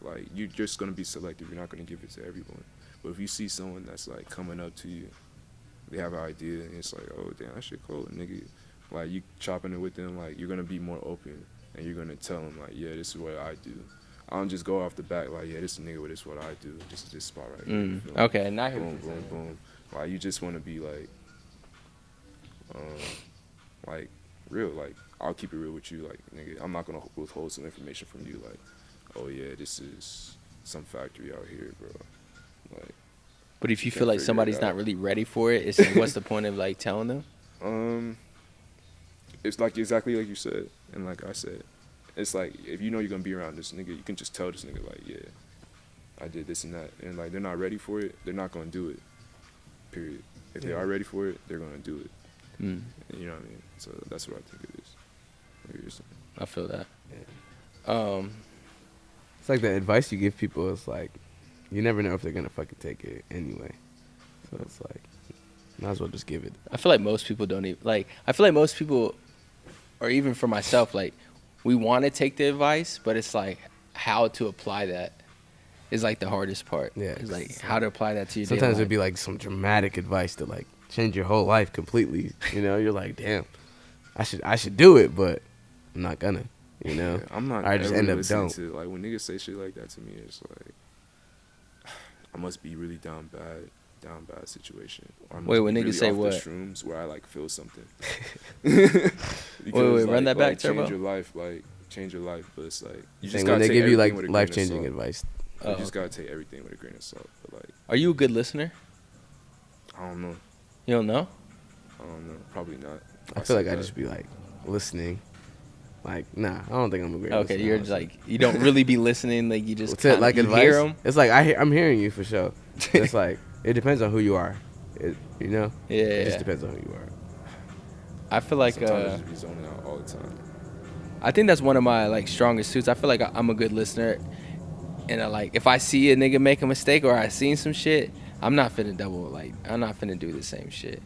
like, you're just gonna be selective. You're not gonna give it to everyone. But if you see someone that's like coming up to you, they have an idea, and it's like, oh damn, that shit cool, nigga. Like, you chopping it with them, like, you're gonna be more open, and you're gonna tell them, like, yeah, this is what I do. I don't just go off the back like, yeah, this is nigga, this is what I do. This is this spot right here. You feel me? Okay, now here. Boom, boom, boom. Like, you just want to be like real. Like, I'll keep it real with you. Like, nigga, I'm not gonna withhold some information from you. Like, oh yeah, this is some factory out here, bro. Like, But if you You feel gotta like figure it somebody's not out. really ready for it, it's like, what's the point of like telling them? It's like exactly like you said, and like I said, it's like if you know you're gonna be around this nigga, you can just tell this nigga like, yeah, I did this and that, and like they're not ready for it, they're not gonna do it. Period. If they Yeah. are ready for it, they're gonna do it. Mm. You know what I mean? So that's what I think it is. What you're saying. I feel that. It's like the advice you give people is like, you never know if they're gonna fucking take it anyway. So it's like, might as well just give it. I feel like most people don't even like. I feel like most people, or even for myself, like we want to take the advice, but it's like how to apply that is like the hardest part. Yeah, it's like how to apply that to your sometimes daily it'd life. be like some dramatic advice to like change your whole life completely. You know, you're like, damn, I should do it, but I'm not gonna. You know, Yeah, I'm not. I just end up listening don't. to, like when niggas say shit like that to me, it's like I must be really down bad situation. Or I must Wait, when be niggas really say off what? The shrooms where I like feel something. Wait, Because, run that back, change Turbo? your life, change your life, but it's like you Saying just when gotta they take give you like everything with a grain of life-changing salt. advice. You just gotta take everything with a grain of salt. But like, Are you a good listener? I don't know. You don't know? Probably not. I feel like I just be like listening. Like, nah, I don't think I'm a great Okay, listener, you're honestly. like you don't really be listening. Like you just What's it, kinda, like you advice? hear them. It's like I'm hearing you for sure. It's like it depends on who you are. You know? Yeah, It just yeah. depends on who you are. I feel like Sometimes I just be zoning out all the time. I think that's one of my like strongest suits. I feel like I'm a good listener, and I like if I see a nigga make a mistake or I seen some shit, I'm not finna I'm not finna do the same shit.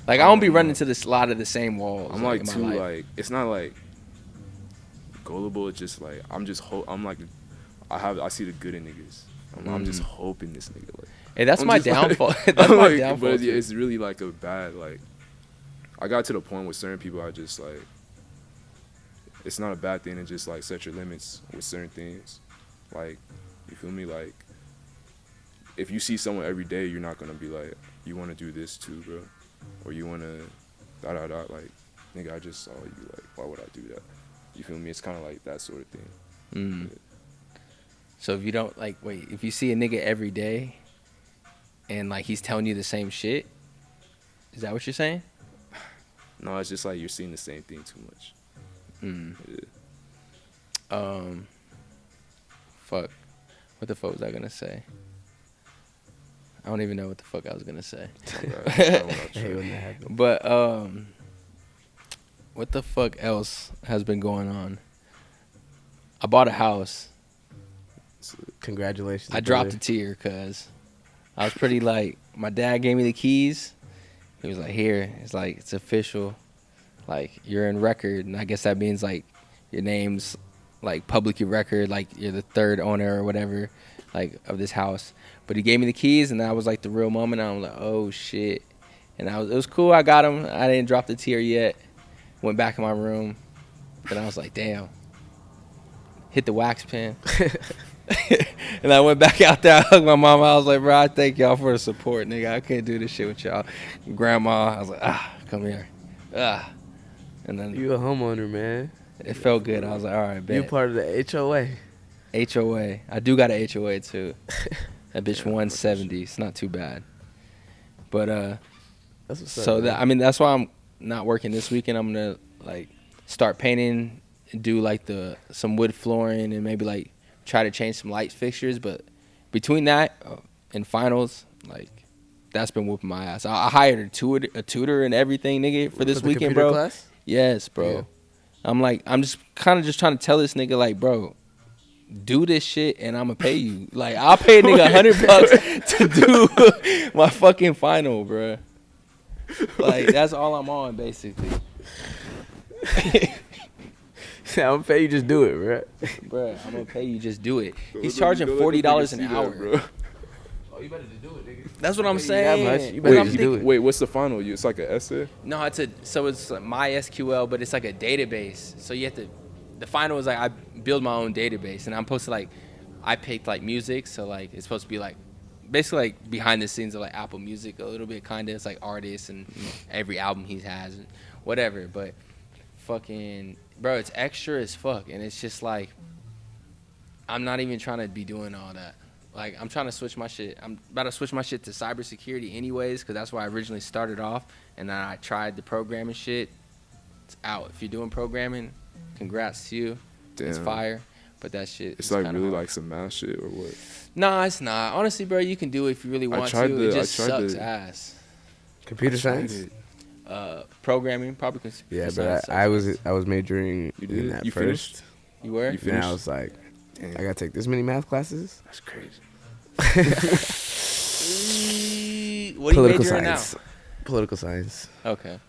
Like I don't be running to a lot of the same walls. I'm like in my too life. like it's not like gullible. It's just like I'm like I see the good in niggas. I'm just hoping this nigga like. Hey, that's I'm my just like- downfall. That's I'm my like, downfall. But too. it's really like a bad like. I got to the point with certain people. I just like. It's not a bad thing to just like set your limits with certain things, like, you feel me? Like, if you see someone every day, you're not gonna be like, you want to do this too, bro, or you want to, like, nigga, I just saw you, like, why would I do that? You feel me? It's kind of like that sort of thing. Mm. So if you don't if you see a nigga every day, and like he's telling you the same shit, is that what you're saying? No, it's just like you're seeing the same thing too much. Mm. Yeah. Fuck. What the fuck was I gonna say? I don't even know what the fuck I was gonna say. Right. I don't know, I hate when that happens. But what the fuck else has been going on? I bought a house. Congratulations. I dropped a brother. tear because I was pretty like, my dad gave me the keys. He was like, here, it's like, it's official. Like, you're in record. And I guess that means like your name's like publicly record, like you're the third owner or whatever, like of this house. But he gave me the keys and that was like the real moment. I was like, oh shit. And it was cool. I got them. I didn't drop the tear yet. Went back in my room. Then I was like, damn. Hit the wax pen. And I went back out there. I hugged my mama. I was like, bro, I thank y'all for the support, nigga. I can't do this shit with y'all. Grandma, I was like, come here. And then You a homeowner, man. it felt good. I was like, all right, bet. You part of the HOA. HOA. I do got an HOA too. That bitch 170. It's not too bad. But That's what's up. so man. that's why I'm not working this weekend. I'm gonna like start painting and do like some wood flooring and maybe like try to change some light fixtures. But between that and finals, like that's been whooping my ass. I hired a tutor and everything, nigga, for this the weekend, computer bro. class? Yes, bro. Yeah. I'm just kind of just trying to tell this nigga like, bro, do this shit and I'm gonna pay you. Like I'll pay a nigga $100 to do my fucking final, bro. Like that's all I'm on basically. I'm gonna pay you, just do it, right? Bro, I'm gonna pay you, just do it. He's Don't let charging the $40 nigga an see that, hour. bro. Oh, you better just do it, nigga. That's what I'm Pay you that saying. much, you But better I'm just thinking- do it. Wait, what's the final? It's like an essay? No, it's like MySQL, but it's like a database. So you have to. The final is like I build my own database, and I'm supposed to like, I picked like music, so like it's supposed to be like, basically like behind the scenes of like Apple Music a little bit, kind of. It's like artists and every album he has, and whatever. But fucking bro, it's extra as fuck, and it's just like, I'm not even trying to be doing all that. Like, I'm trying to switch my shit. I'm about to switch my shit to cybersecurity anyways, because that's why I originally started off. And then I tried the programming shit. It's out. If you're doing programming, congrats to you. It's Damn. fire. But that shit It's is like kinda really hard. like some math shit or what? Nah, it's not. Honestly, bro, you can do it if you really want to. It just sucks ass. Computer science? Programming, probably. Yeah, but I was majoring You in did? that You first. finished? You were? You And finished? I was like, Damn. I gotta take this many math classes. That's crazy. What are you Political majoring science. Political science. now? Okay.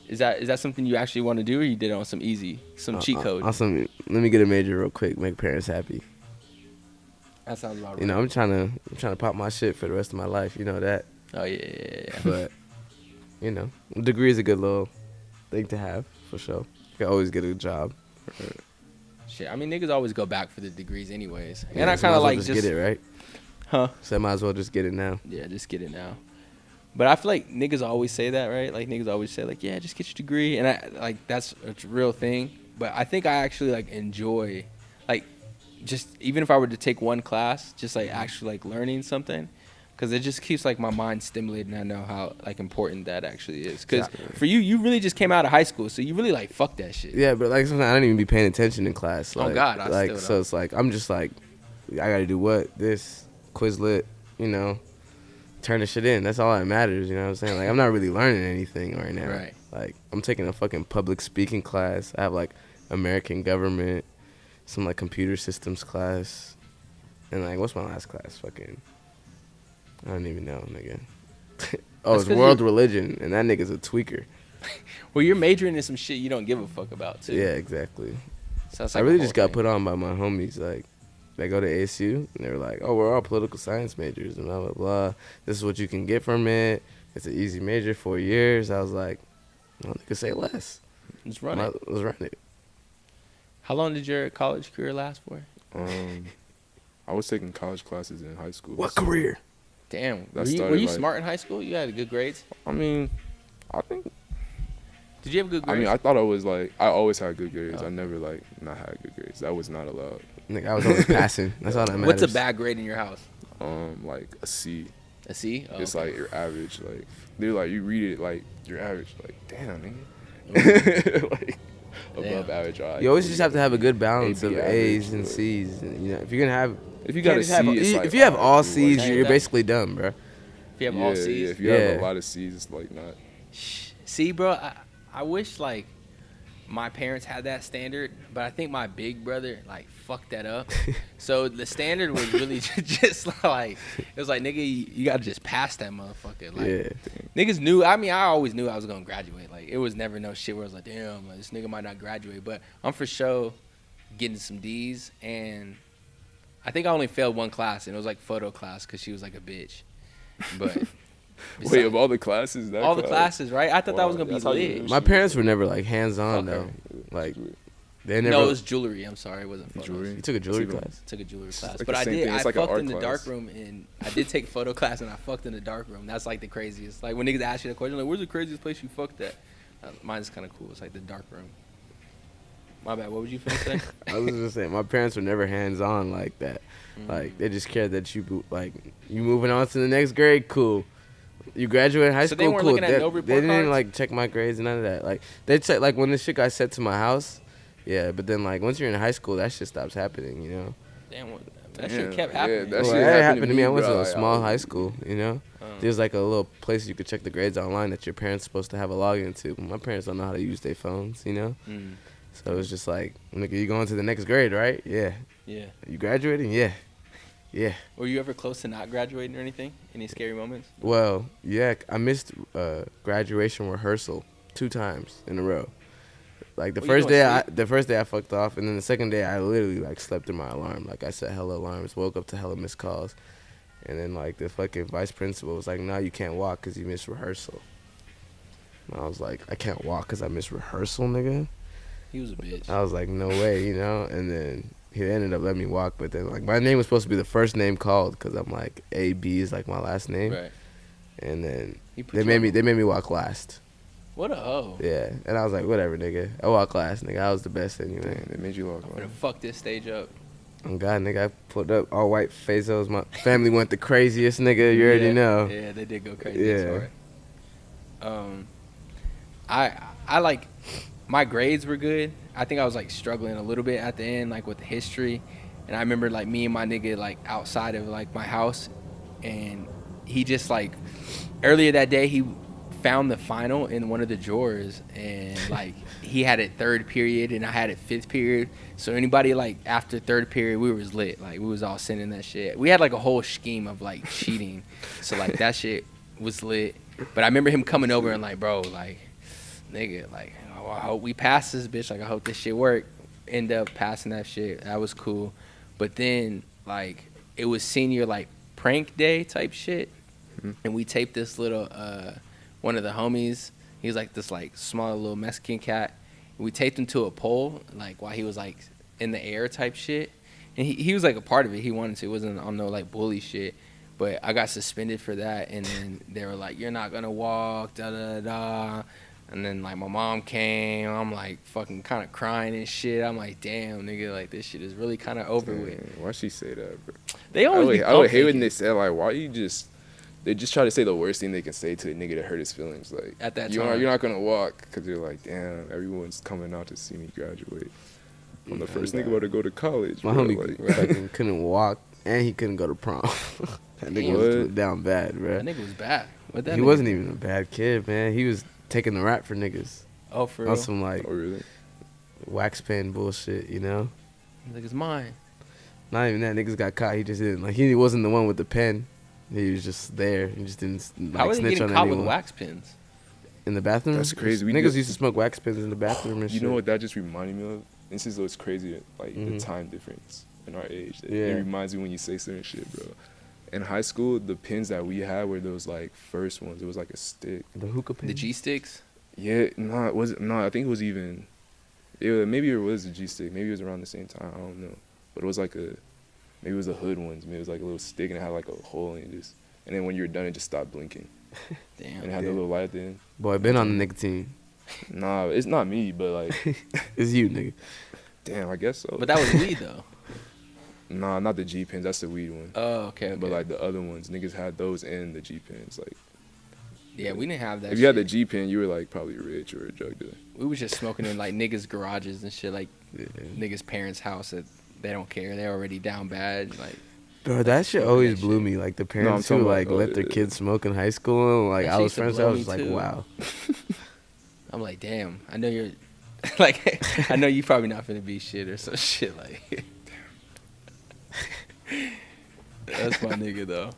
Is that something you actually want to do, or you did it on some cheat code? Awesome. Let me get a major real quick. Make parents happy. That sounds about right. You know, I'm trying to pop my shit for the rest of my life. You know that. Oh yeah. But you know, a degree is a good little thing to have for sure. You can always get a job. Shit, I mean, niggas always go back for the degrees anyways. Yeah, And I so kind might of as well like just get it right. Huh? So I might as well just get it now. Yeah, just get it now. But I feel like niggas always say that, right? Like niggas always say like, yeah, just get your degree, and I like that's a real thing. But I think I actually like enjoy, like, just even if I were to take one class, just like actually like learning something, because it just keeps like my mind stimulated, and I know how like important that actually is. Because for you really just came out of high school, so you really like fuck that shit. Yeah, but like sometimes I don't even be paying attention in class. Oh, Like, God, I like still so don't. it's like I'm just like I gotta do what this Quizlet, you know, turn the shit in. That's all that matters. You know what I'm saying? Like I'm not really learning anything right now. Right. Like I'm taking a fucking public speaking class. I have like American government, some like computer systems class, and like what's my last class? Fucking I don't even know, nigga. Oh, That's it's 'cause world you- religion, and that nigga's a tweaker. Well, you're majoring in some shit you don't give a fuck about too. Yeah, exactly. So it's I like a really whole just got thing. put on by my homies. Like, they go to ASU, and they were like, oh, we're all political science majors, and blah, blah, blah. This is what you can get from it. It's an easy major, 4 years. I was like, well, nigga, say less. Just run it. Let's run it. How long did your college career last for? I was taking college classes in high school. What so- career? Damn. That Were you started, like- smart in high school? You had good grades? I mean, I think. Did you have good I grades? mean, I thought I was like. I always had good grades. Oh. I never like not had good grades. That was not allowed. Nigga, I was always passing. That's all that matters. What's a bad grade in your house? Like a C. A C? Oh, It's okay. like your average. Like they're like you read it like your average. Like damn, nigga. Like above Damn. average. You always just have to have a good balance A, of B A's average, and but- C's. And, you know, if you're gonna have, If you got a can't just have- C, it's like, if you have all alright, C's, Can't you're that- basically dumb, bro. If you have yeah, all C's. yeah. If you have Yeah. a lot of C's, it's like not. See, bro, I wish like my parents had that standard, but I think my big brother like fucked that up. So the standard was really just like it was like, nigga, you gotta just pass that motherfucker. Like Yeah. niggas knew. I mean, I always knew I was gonna graduate. Like it was never no shit where I was like, damn, like, this nigga might not graduate, but I'm for sure getting some D's. And I think I only failed one class, and it was like photo class because she was like a bitch. But Wait, of all the classes, that all the class? classes, right? I thought that was gonna be That's how you lit. do My parents were never like hands on Okay. though. Like they never. No, it was jewelry. I'm sorry, it wasn't photos. Jewelry? You took a jewelry That's even- class. Took a jewelry It's class, like but the I same did. thing. I It's like an fucked art in the class. dark room, and I did take photo class, and I fucked in the dark room. That's like the craziest. Like when niggas ask you the question, like, "Where's the craziest place you fucked at?" Mine's kind of cool. It's like the dark room. My bad. What would you finna say? I was just saying, my parents were never hands on like that. Like they just cared that you like you moving on to the next grade, cool. You graduated high So they school, weren't cool. looking at no report they didn't cards? like check my grades and none of that. Like they check like when this shit got sent to my house, yeah. But then like once you're in high school, that shit stops happening, you know. Damn, that shit Yeah, kept yeah, happening. that Well, shit that happened happened to me. I went to bro. a small I- high school, you know. Oh. There's like a little place you could check the grades online that your parents supposed to have a login to. But my parents don't know how to use their phones, you know. Mm, So it was just like, nigga, you going to the next grade, right? Yeah. yeah. You graduating? Yeah. Yeah. Were you ever close to not graduating or anything? Any scary moments? Well, yeah, I missed graduation rehearsal 2 times in a row. Like What you doing, the first day I fucked off, and then the second day I literally like slept through my alarm. Like I set hella alarms, woke up to hella missed calls, and then like the fucking vice principal was like, "No, you can't walk because you missed rehearsal." And I was like, "I can't walk because I missed rehearsal, nigga." He was a bitch. I was like, "No way," you know. And then he ended up letting me walk, but then like my name was supposed to be the first name called because I'm like AB is like my last name, Right. and then He put they you made on- me walk last. What a hoe. Yeah, and I was like, whatever, nigga. I walked last, nigga. I was the best anyway. Damn, they made you walk I'm gonna on. fuck this stage up. Oh God, nigga, I pulled up all white Fazos. My family went the craziest, nigga. You already Yeah, know. Yeah, they did go crazy. Yeah. I like my grades were good. I think I was like struggling a little bit at the end, like with the history. And I remember like me and my nigga like outside of like my house, and he just like earlier that day he found the final in one of the drawers, and like he had it third period and I had it fifth period. So anybody like after third period, we was lit. Like we was all sending that shit. We had like a whole scheme of like cheating. So like that shit was lit. But I remember him coming over and like, bro, like, nigga, like, oh, I hope we pass this bitch. Like I hope this shit work. End up passing that shit. That was cool. But then like it was senior like prank day type shit. And we taped this little one of the homies, he was like this like small little Mexican cat. We taped him to a pole like while he was like in the air type shit. And he was like a part of it. He wanted to. It wasn't on no like bully shit. But I got suspended for that, and then they were like, "You're not gonna walk, da da da." And then like my mom came. I'm like fucking kind of crying and shit. I'm like, "Damn, nigga, like this shit is really kind of over with." Why'd she say that, bro? They always. I would hate when they said like, "Why you just?" They just try to say the worst thing they can say to a nigga to hurt his feelings. Like at that time, you're not gonna walk because you're like, damn, everyone's coming out to see me graduate. I'm the first nigga about to go to college. My bro. homie fucking couldn't walk and he couldn't go to prom. That nigga was down bad, bro. That nigga was bad. He wasn't even a bad kid, man. He was taking the rap for niggas. Oh, for real? On some like really? wax pen bullshit, you know? He's like, it's mine. Not even that. Niggas got caught. He just didn't. Like, he wasn't the one with the pen. He was just there. He just didn't like, How was he snitch getting on caught anyone. with wax pens? In the bathroom? That's crazy. Niggas used to smoke wax pens in the bathroom and shit. You know what that just reminded me of? This is what's crazy, like the time difference in our age. It reminds me when you say certain shit, bro. In high school, the pins that we had were those like first ones. It was like a stick. The hookah pin? The G sticks? Yeah, I think it was even. Maybe it was a G stick. Maybe it was around the same time. I don't know. But it was like maybe it was the hood ones. Maybe it was like a little stick and it had like a hole in it. And then when you were done, it just stopped blinking. Damn. And it had the little light at the end. Boy, been on the nicotine. Nah, it's not me, but like. It's you, nigga. Damn, I guess so. But that was weed, though. Nah, not the G pins. That's the weed one. Oh, okay. But like the other ones, niggas had those and the G pins. Like. Yeah, we didn't have that. If you had the G pen, you were like probably rich or a drug dealer. We was just smoking in like niggas' garages and shit, like niggas' parents' house that they don't care. They're already down bad. Like. Bro, that shit always blew me. Like the parents who like let their kids smoke in high school. And, like I was friends, I was like, wow. I'm like, damn. I know you're, like, I know you probably not finna be shit or some shit like. That's my nigga though.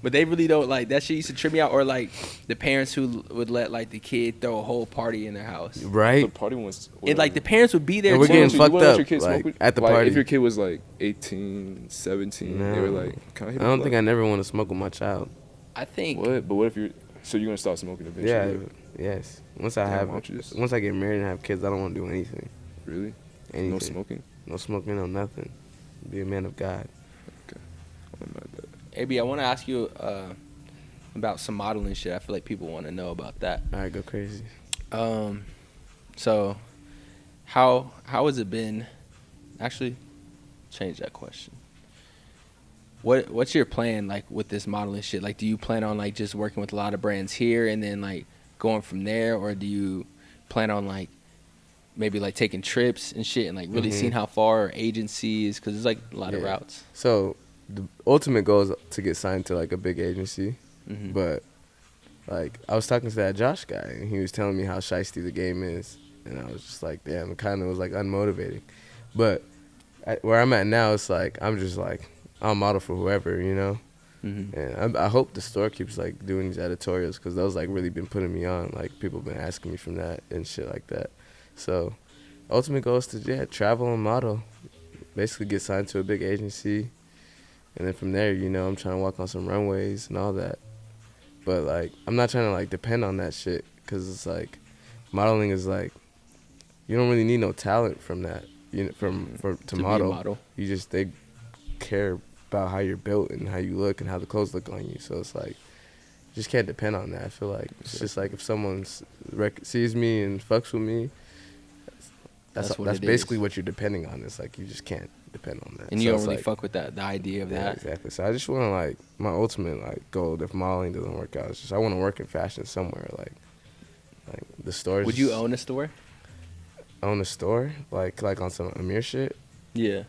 But they really don't like that shit. Used to trip me out, or like the parents who would let like the kid throw a whole party in their house. Right. The party was. And like the parents would be there. And we're too. getting fucked up like, at the like, party. If your kid was like 18, 17, they were like, "Can I hit?" I don't think I never want to smoke with my child. I think. What? But what if you're? So you're gonna stop smoking eventually? Yeah. Yes. Once I get married and have kids, I don't want to do anything. Really? Anything. No smoking. No smoking. No nothing. Be a man of God. Okay. I'm mad at that. AB, I want to ask you about some modeling shit. I feel like people want to know about that. All right, go crazy. So how has it been? Actually, change that question. What's your plan like with this modeling shit? Like, do you plan on like just working with a lot of brands here and then like going from there, or do you plan on like maybe like taking trips and shit and like really seeing how far, or agencies, because there's like a lot of routes. So the ultimate goal is to get signed to like a big agency, but like I was talking to that Josh guy and he was telling me how shiesty the game is, and I was just like, damn, it kind of was like unmotivating. But where I'm at now, it's like I'm just like I'll model for whoever, you know. And I hope the store keeps like doing these editorials, because those like really been putting me on. Like people been asking me from that and shit like that. So ultimate goal is to travel and model, basically get signed to a big agency, and then from there, you know, I'm trying to walk on some runways and all that. But like I'm not trying to like depend on that shit, because it's like modeling is like you don't really need no talent from that, you know, to model. You just they care about how you're built and how you look and how the clothes look on you. So it's like, you just can't depend on that. I feel like it's just like if someone sees me and fucks with me, that's basically what you're depending on. It's like you just can't depend on that. And you don't really fuck with the idea of that. Exactly. So I just want to like, my ultimate like goal, if modeling doesn't work out, is just I want to work in fashion somewhere. Like the stores. Would you own a store? Own a store? Like on some Amir shit? Yeah.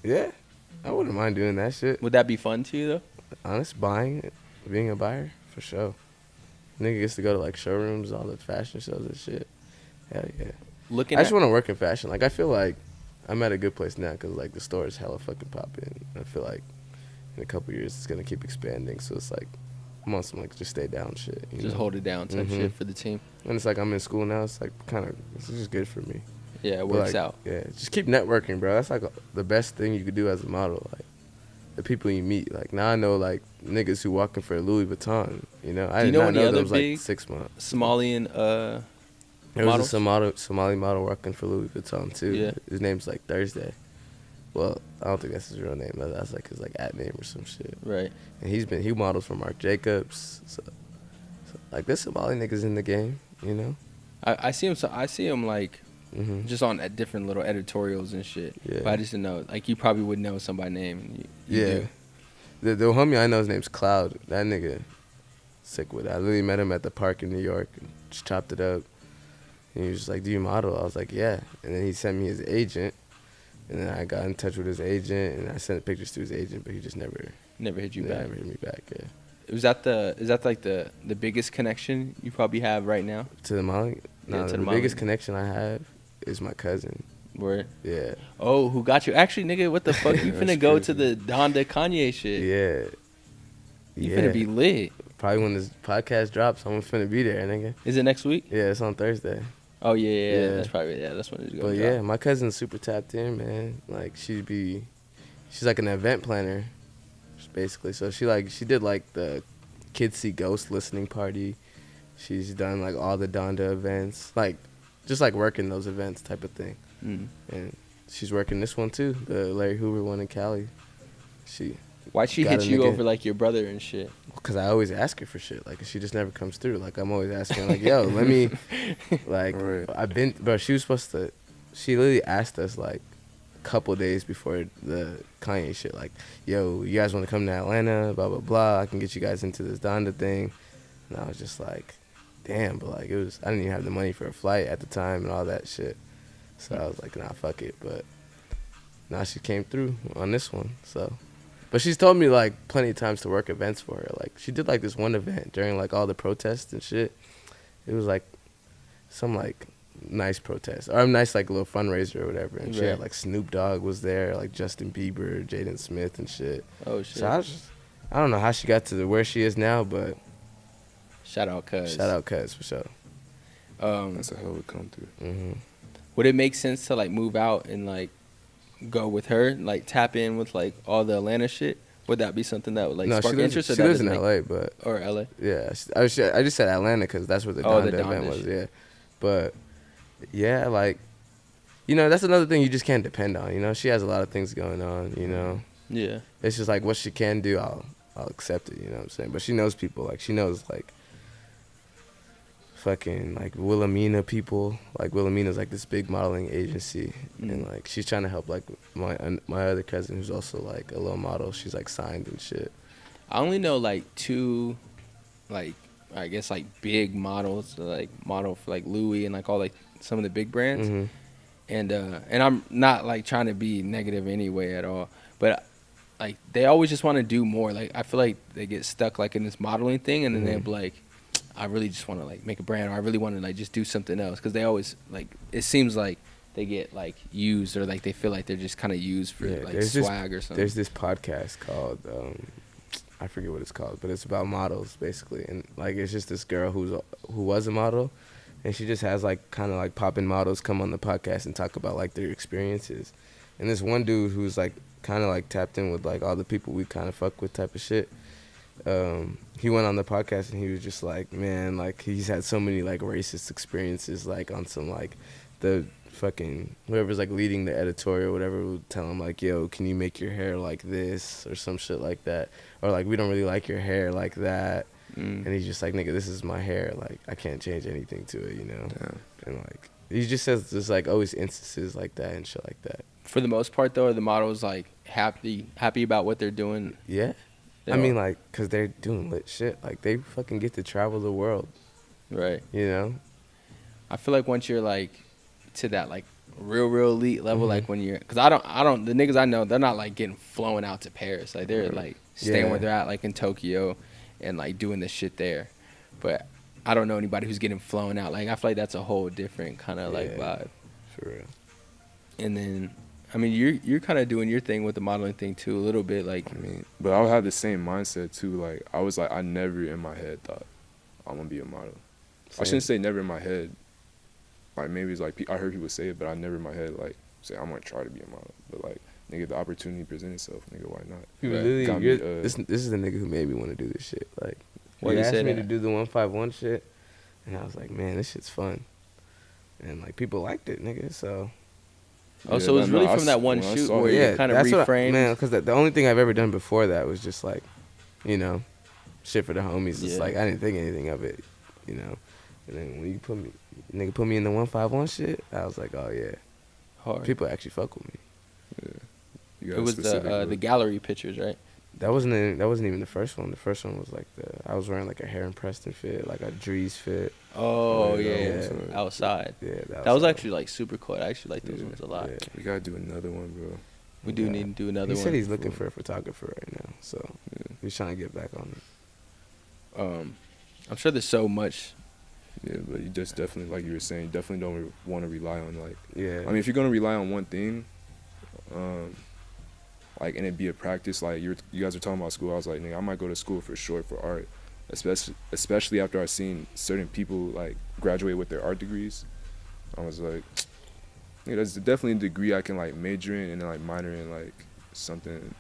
Yeah, I wouldn't mind doing that shit. Would that be fun to you though? Honest, buying it, being a buyer. For sure. Nigga gets to go to like showrooms, all the fashion shows and shit. Hell yeah. Looking I at just want to work in fashion. Like, I feel like I'm at a good place now because, like, the store is hella fucking popping. I feel like in a couple years it's going to keep expanding. So it's like, I'm on some, like, just stay down shit. You just know? hold it down type Mhm. shit for the team. And it's like I'm in school now. It's like kind of, it's just good for me. Yeah, it But, works like, out. Yeah, just keep networking, bro. That's like the best thing you could do as a model. Like, the people you meet. Like, now I know, like, niggas who walking for Louis Vuitton. You know, I Do you did know not any know other there was like big 6 months. Somalian There was models? a Somali model working for Louis Vuitton too. Yeah. His name's like Thursday. Well, I don't think that's his real name. That's like his like at name or some shit. Right. And he models for Marc Jacobs. So like there's Somali niggas in the game, you know. I see him. So I see him like Mhm. just on different little editorials and shit. Yeah. But I just didn't know. Like you probably would know somebody's name. And you Yeah. do. The homie I know, his name's Cloud. That nigga, sick with it. I literally met him at the park in New York and just chopped it up. And he was just like, "Do you model?" I was like, "Yeah." And then he sent me his agent. And then I got in touch with his agent, and I sent pictures to his agent, but he just never Never hit you back. never hit me back. Yeah. Is that like the biggest connection you probably have right now? To the Mali? Yeah, No, to the the Mali. biggest connection I have is my cousin. Where? Yeah. Oh, who got you? Actually, nigga, what the fuck? You That's finna go crazy. to the Donda Kanye shit. Yeah. You yeah. finna be lit. Probably when this podcast drops, I'm finna be there, nigga. Is it next week? Yeah, it's on Thursday. Oh yeah. Yeah. That's probably that's when it's going. But yeah, my cousin's super tapped in, man. Like she's like an event planner, basically. So she did like the Kids See Ghost listening party. She's done like all the Donda events, like just like working those events type of thing. Mm. And she's working this one too, the Larry Hoover one in Cali. Why'd she Got hit a you nigga- over like your brother and shit? Because I always ask her for shit. Like, she just never comes through. Like, I'm always asking, like, yo, let me, like, Right. bro, she literally asked us, like, a couple days before the Kanye shit, like, yo, you guys want to come to Atlanta, blah, blah, blah. I can get you guys into this Donda thing. And I was just like, damn, but, like, I didn't even have the money for a flight at the time and all that shit. So I was like, nah, fuck it. But now she came through on this one, so. But she's told me, like, plenty of times to work events for her. Like, she did, like, this one event during, like, all the protests and shit. It was, like, some, like, nice protest. Or a nice, like, little fundraiser or whatever. And she Right. had, like, Snoop Dogg was there, like, Justin Bieber, Jaden Smith and shit. Oh shit. So I don't know how she got to where she is now, but Shout out, cuz. shout out Cuz for sure. That's a hell of a come through. Mm-hmm. Would it make sense to like move out and like go with her, like tap in with like all the Atlanta shit? Would that be something that would like No, spark she interest? lives, Or she that lives in doesn't L.A., but or LA? yeah, I just said Atlanta because that's where the Oh, Donda the event Donda was. shit. Yeah, but yeah, like, you know, that's another thing you just can't depend on. You know, she has a lot of things going on. You know, Yeah. it's just like what she can do, I'll accept it. You know what I'm saying? But she knows people. Like she knows like fucking like Wilhelmina people. Like Wilhelmina's like this big modeling agency, and like she's trying to help like my other cousin who's also like a little model. She's like signed and shit. I only know like two, like I guess like big models, like model for like Louis and like all like some of the big brands. Mm-hmm. And I'm not like trying to be negative anyway at all, but like they always just want to do more. Like I feel like they get stuck like in this modeling thing, and then they're like, I really just want to like make a brand, or I really want to like just do something else, because they always like it seems like they get like used, or like they feel like they're just kind of used for like there's swag or something. There's this podcast called I forget what it's called, but it's about models basically, and like it's just this girl who was a model, and she just has like kind of like poppin' models come on the podcast and talk about like their experiences, and this one dude who's like kind of like tapped in with like all the people we kind of fuck with type of shit. He went on the podcast and he was just like, man, like he's had so many like racist experiences, like on some like the fucking whoever's like leading the editorial or whatever would tell him like, yo, can you make your hair like this or some shit like that, or like we don't really like your hair like that. And he's just like, nigga, this is my hair, like I can't change anything to it, you know. And like he just says there's like always instances like that and shit like that. For the most part though, are the models like happy about what they're doing? Yeah. They I mean, are. like, because they're doing lit shit. Like, they fucking get to travel the world, Right. you know? I feel like once you're like to that like real elite level, like when you're, because I don't the niggas I know, they're not like getting flown out to Paris, like they're like staying Yeah. where they're at, like in Tokyo, and like doing this shit there. But I don't know anybody who's getting flown out. Like I feel like that's a whole different kind of like vibe. For real. And then, I mean, you're kind of doing your thing with the modeling thing too, a little bit. Like, I mean, but I would have the same mindset too. Like I was like, I never in my head thought I'm gonna be a model. I shouldn't say never in my head. Like maybe it's like I heard people say it, but I never in my head like say I'm gonna try to be a model. But like nigga, the opportunity present itself, nigga, why not? This is the nigga who made me want to do this shit. Like, What he you asked said me that? to do the 151 shit, and I was like, man, this shit's fun, and like people liked it, nigga. So oh, so it was really from that one shoot where you kind of that's what reframed. man, because the only thing I've ever done before that was just like, you know, shit for the homies. It's Yeah. like I didn't think anything of it, you know. And then when you put me in the 151 shit, I was like, oh yeah, Hard. people actually fuck with me. Yeah. You got It a was specific the look. gallery pictures, right? That wasn't even the first one. The first one was like I was wearing like a Heron Preston fit, like a Drees fit. Oh yeah, yeah, that was outside. Yeah, That was actually like super cool. I actually like those Yeah, ones a lot. yeah. We gotta do another one, bro. We do Yeah. need to do another He one. said he's looking for a photographer right now, so Yeah. he's trying to get back on it. I'm sure there's so much. Yeah, but you just definitely, like you were saying, you definitely don't want to rely on like. Yeah. I mean, if you're gonna rely on one thing, like, and it be a practice, like you guys were talking about school. I was like, nigga, I might go to school for short for art, especially after I've seen certain people like graduate with their art degrees. I was like, nigga, that's definitely a degree I can like major in and then like minor in like something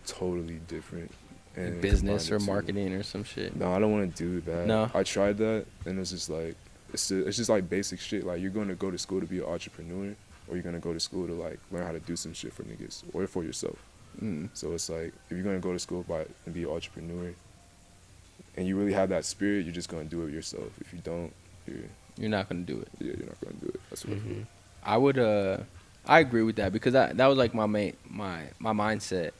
totally different. And Business combine or the two. marketing or some shit. No, I don't want to do that. No? I tried that, and it's just like it's just like basic shit. Like you're going to go to school to be an entrepreneur, or you're going to go to school to like learn how to do some shit for niggas or for yourself. So it's like if you're going to go to school and be an entrepreneur, and you really have that spirit, you're just going to do it yourself. If you don't, You're not gonna do it. you're not going to do it. That's what I feel. I would. I agree with that because that was like my mindset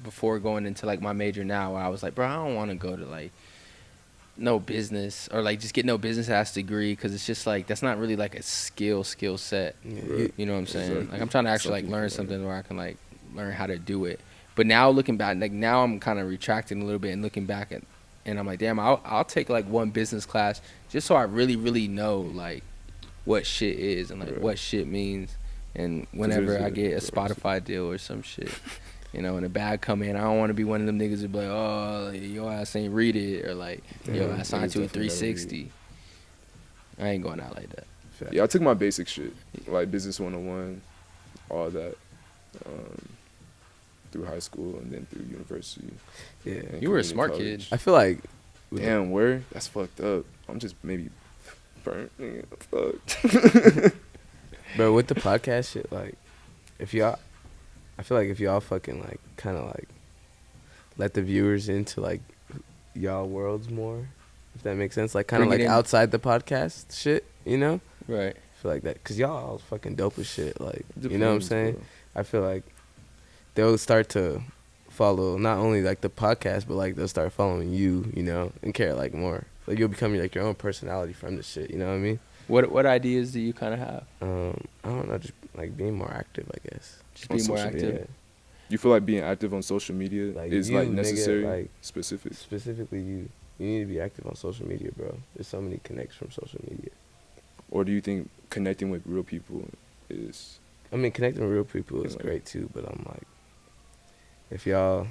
before going into like my major now. Where I was like, bro, I don't want to go to like no business or like just get no business ass degree because it's just like that's not really like a skill set. Yeah. Right. You know what I'm saying? Exactly. Like I'm trying to actually like Something learn like something where I can like learn how to do it. But now looking back, like now I'm kind of retracting a little bit and looking back at, and I'm like, damn, I'll take like one business class just so I really know like what shit is and like Right. what shit means. And whenever I get a right. Spotify deal or some shit, you know, and a bag come in, I don't want to be one of them niggas who be like, oh, your ass ain't read it, or like, your ass signed to a niggas definitely gotta 360. I ain't going out like that. Yeah, I took my basic shit, like Business 101, all that, through high school and then through university. Yeah. and You were a community smart college. I feel like Damn, where? That's fucked up. I'm just maybe burnt. Nigga. Fuck. Bro, with the podcast shit, like, I feel like if y'all fucking, like, kind of, like, let the viewers into, like, y'all worlds more, if that makes sense. Like, kind of, Bring it like, in. outside the podcast shit, you know? Right. I feel like that, because y'all all fucking dope as shit, like, you know what I'm Depends, saying? bro. I feel like they'll start to follow not only, like, the podcast, but, like, they'll start following you, you know, and care, like, more. Like, you'll become, like, your own personality from the shit, you know what I mean? What ideas do you kind of have? I don't know, just, like, being more active, I guess. Just On be more social active. Yeah. You feel like being active on social media Like is you, like nigga, necessary, like- specific, Specifically, you need to be active on social media, bro. There's so many connects from social media. or do you think connecting with real people is? I mean, connecting with real people is Yeah. great too, but I'm like, if y'all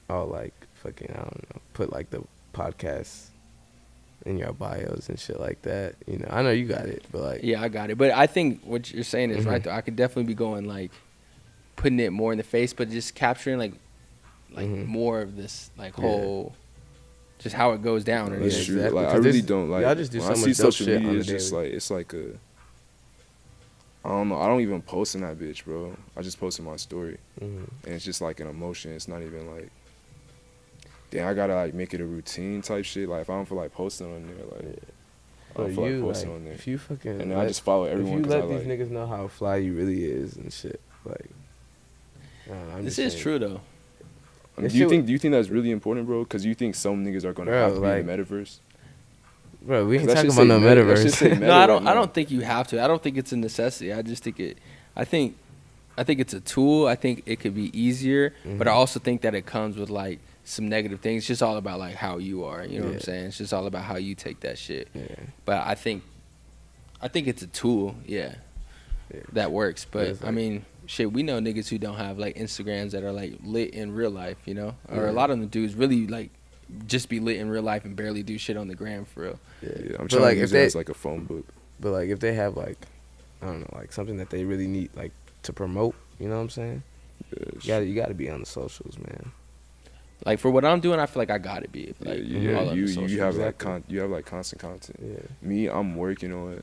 all like fucking, I don't know, put like the podcast in your bios and shit like that, you know, I know you got it, but like, Yeah, I got it. But I think what you're saying is right Mhm. though. I could definitely be going like putting it more in the face, but just capturing like Mhm. more of this like Yeah. whole just how it goes down. That's Yeah, true. exactly. Like I 'Cause really this- don't like. y'all just do when so I see much dope social shit media, on the it's just daily. like it's like a. I don't know. I don't even post in that bitch, bro. I just post in my story, mhm. and it's just like an emotion. It's not even like. Damn, I gotta like make it a routine type shit. Like if I don't feel like posting on there, like Yeah. I But don't feel you, like posting like, on there. if you fucking, And then I just follow everyone if you because I let these like. niggas know how fly you really is and shit, like, I'm This just is saying. true though. Do That you shit- think that's really important, bro? Because you think some niggas are gonna Bro, have to be in the like- metaverse. Bro, we ain't 'Cause that talking shit about no say meta- that shit metaverse. say meta No, I right don't. I now. don't think you have to. I don't think it's a necessity. I just think it. I think it's a tool. I think it could be easier, but I Mhm. also think that it comes with like some negative things. It's just all about like how you are. You know what I'm Yeah. saying? It's just all about how you take that shit. Yeah. But I think it's a tool. Yeah. Yeah. That works. But it's I like- mean, shit, we know niggas who don't have like Instagrams that are like lit in real life, you know? Or Yeah. a lot of them dudes really like just be lit in real life and barely do shit on the gram for real. Yeah, I'm But, trying like, to if use it they- as like a phone book. But like if they have like, I don't know, like something that they really need like to promote, you know what I'm saying? Yeah, You gotta be on the socials, man. Like for what I'm doing, I feel like I gotta be like yeah, all of the you socials. have Exactly. like you have like constant content. Yeah. Me, I'm working on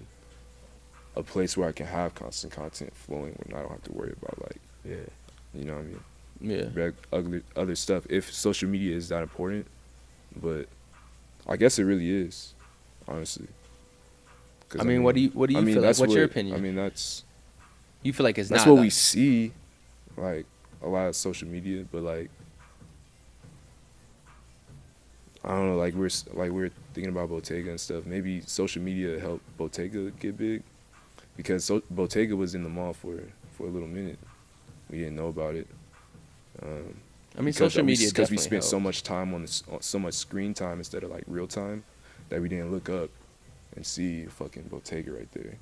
a place where I can have constant content flowing when I don't have to worry about like, Yeah. you know what I mean, Yeah. ugly other stuff. If social media is that important, but I guess it really is, honestly. 'Cause, I mean, what do you feel like? that's What's your what- opinion? I mean, that's You feel like it's that's not what that. we see, like a lot of social media, but like I don't know, like we're thinking about Bottega and stuff. Maybe social media helped Bottega get big because Bottega was in the mall for a little minute. We didn't know about it. I mean, social media because definitely we spent so helped. much time on so much screen time instead of like real time that we didn't look up and see fucking Bottega right there.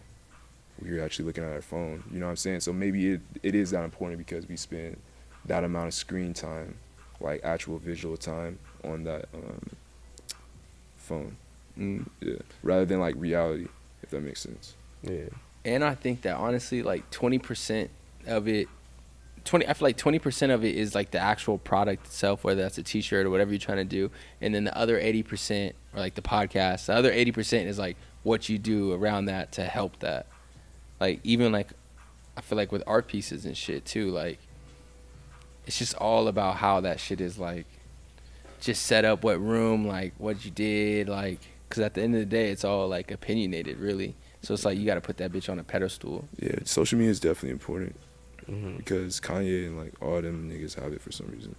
We were actually looking at our phone. You know what I'm saying? So maybe it is that important because we spend that amount of screen time, like actual visual time on that phone. Yeah, rather than like reality, if that makes sense. Yeah. And I think that honestly, like 20% of it, I feel like 20% of it is like the actual product itself, whether that's a T-shirt or whatever you're trying to do, and then the other 80%, or like the podcast, the other 80% is like what you do around that to help that. Like even like, I feel like with art pieces and shit too, like it's just all about how that shit is like, just set up, what room, like what you did, like, because at the end of the day, it's all like opinionated, really. So it's like you got to put that bitch on a pedestal. Yeah, social media is definitely important Mm-hmm. because Kanye and like all them niggas have it for some reason.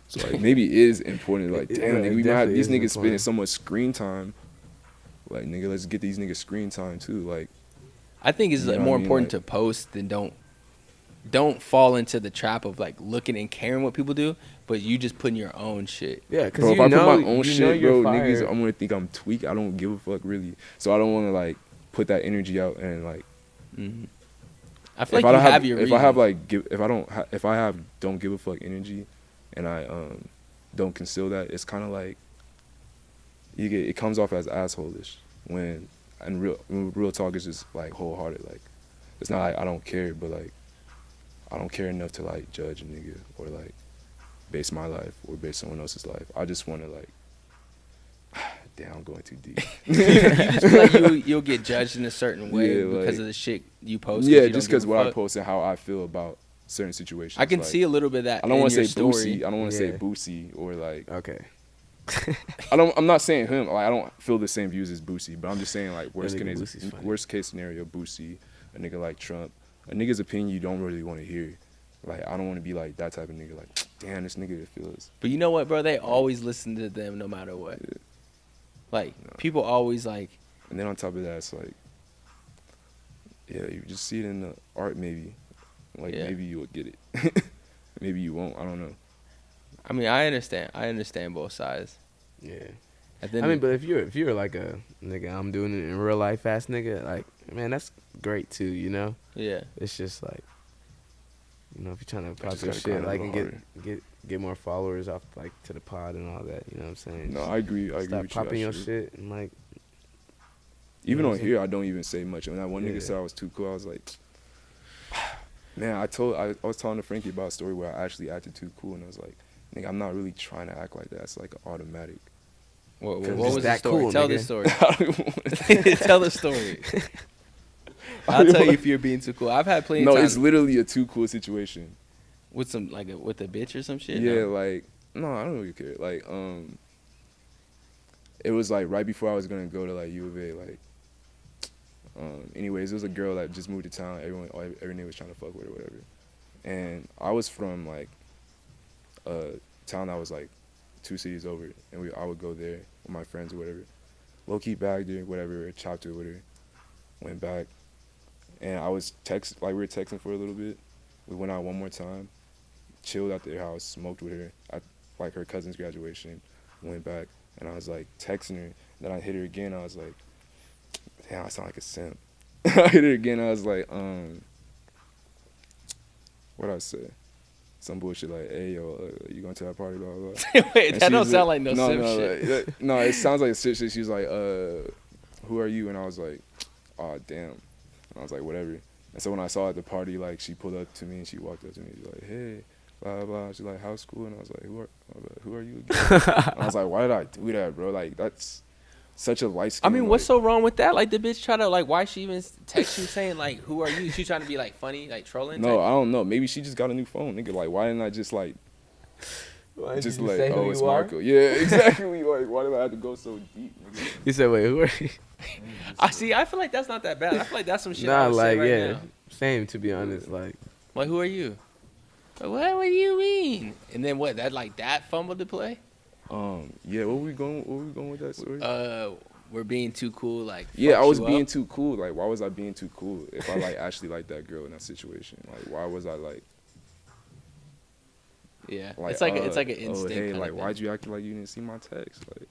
So like maybe it is important. Like It- damn, it nigga, we might have definitely these is niggas spending important. so much screen time. Like nigga, let's get these niggas screen time too. Like I think it's You know like what more I mean? important Like- to post than don't fall into the trap of like looking and caring what people do, but you just putting your own shit. Yeah, because bro, you if I know, put my own you know shit, you're bro, niggas, fired. I'm gonna think I'm tweak. I don't give a fuck really. So I don't want to like put that energy out and like. Mm-hmm. I feel like I you don't have your if I have reasons. like if I have don't give a fuck energy, and I don't conceal that, it's kind of like it comes off as asshole-ish when real talk is just like wholehearted. Like it's not like I don't care, but like I don't care enough to like judge a nigga or like base my life or base someone else's life. I just want to like. Damn, I'm going too deep. You just feel like you'll get judged in a certain way Yeah, because like- of the shit you post. Yeah, you don't just give because a what I fuck. post and how I feel about certain situations. I can like, see a little bit of that. I don't want want to to say Boosie. I don't want to say Yeah. Boosie or like. Okay. I'm not saying him. Like I don't feel the same views as Boosie, but I'm just saying like nigga Boosie's funny. worst case scenario, Boosie, a nigga like Trump, a nigga's opinion you don't really want to hear. Like I don't want to be like that type of nigga. Like damn, this nigga feels. But you know what, bro? They always listen to them no matter what. Yeah. Like people always like. And then on top of that, it's like, yeah, you just see it in the art maybe. Like Yeah. maybe you would get it. Maybe you won't. I don't know. I mean, I understand both sides. Yeah. At the end I mean, of- but if you're like a nigga, I'm doing it in real life, ass nigga, like man, that's great too. You know, yeah. it's just like, you know, if you're trying to pop just your gotta shit, grind a like and little get more followers off like to the pod and all that. You know what I'm saying? No, I agree. I agree Stop with popping you. your Shit. shit and like. Even know on what I'm here, I don't even say much. When that one Yeah. nigga said I was too cool, I was like, man, I was telling to Frankie about a story where I actually acted too cool, and I was like, nigga, I'm not really trying to act like that. It's like automatic. What Cause was it's the that story? cool, Tell nigga. the story. I don't wanna- Tell the story. I'll tell you if you're being too cool. I've had plenty no, of it's times literally a too cool situation. with some like with a bitch or some shit. Yeah, no? like no, I don't really care. Like it was like right before I was gonna go to like U of A. Like anyways, it was a girl that just moved to town. Every nigga was trying to fuck with her, whatever. And I was from like a town that was like 2 cities over, and I would go there with my friends or whatever. Low key bagged her, whatever, chopped her with her, went back, and I was we were texting for a little bit. We went out one more time, chilled at their house, smoked with her. like her cousin's graduation, went back, and I was like texting her. Then I hit her again. I was like, damn, I sound like a simp. I hit her again. I was like, what I say? Some bullshit like, hey, yo, you going to that party, blah, blah, blah. Wait, And that she don't was sound like no simp no, shit. no, it sounds like a simp shit. She was like, who are you? And I was like, oh, damn. And I was like, whatever. And so when I saw her at the party, like, she pulled up to me and she walked up to me. She's like, hey, blah, blah, blah. She's like, how's school? And I was like, who are you again? And I was like, why did I do that, bro? Like, that's such a light skin. I mean, what's so wrong with that? Like, the bitch try to, like, why she even text you saying, like, who are you? She trying to be, like, funny, like, trolling? No, I don't know. Maybe she just got a new phone, nigga. Like, why didn't I just, like, just like, oh, it's Marco. Yeah, exactly. Like, why did I have to go so deep, nigga? You said, wait, who are you? I see. I feel like that's not that bad. I feel like that's some shit. Nah, I would like, say right yeah. now. Same, to be honest. Like Who are you? What do you mean? And then what? That fumbled to play? Yeah. What were we going with that story? We're being too cool. Like, yeah, I was you being up. too cool. Like, why was I being too cool if I like actually liked that girl in that situation? Like, why was I like? Yeah, Like, it's like an instinct. Oh, hey, kind like, of why'd you act like you didn't see my text? Like,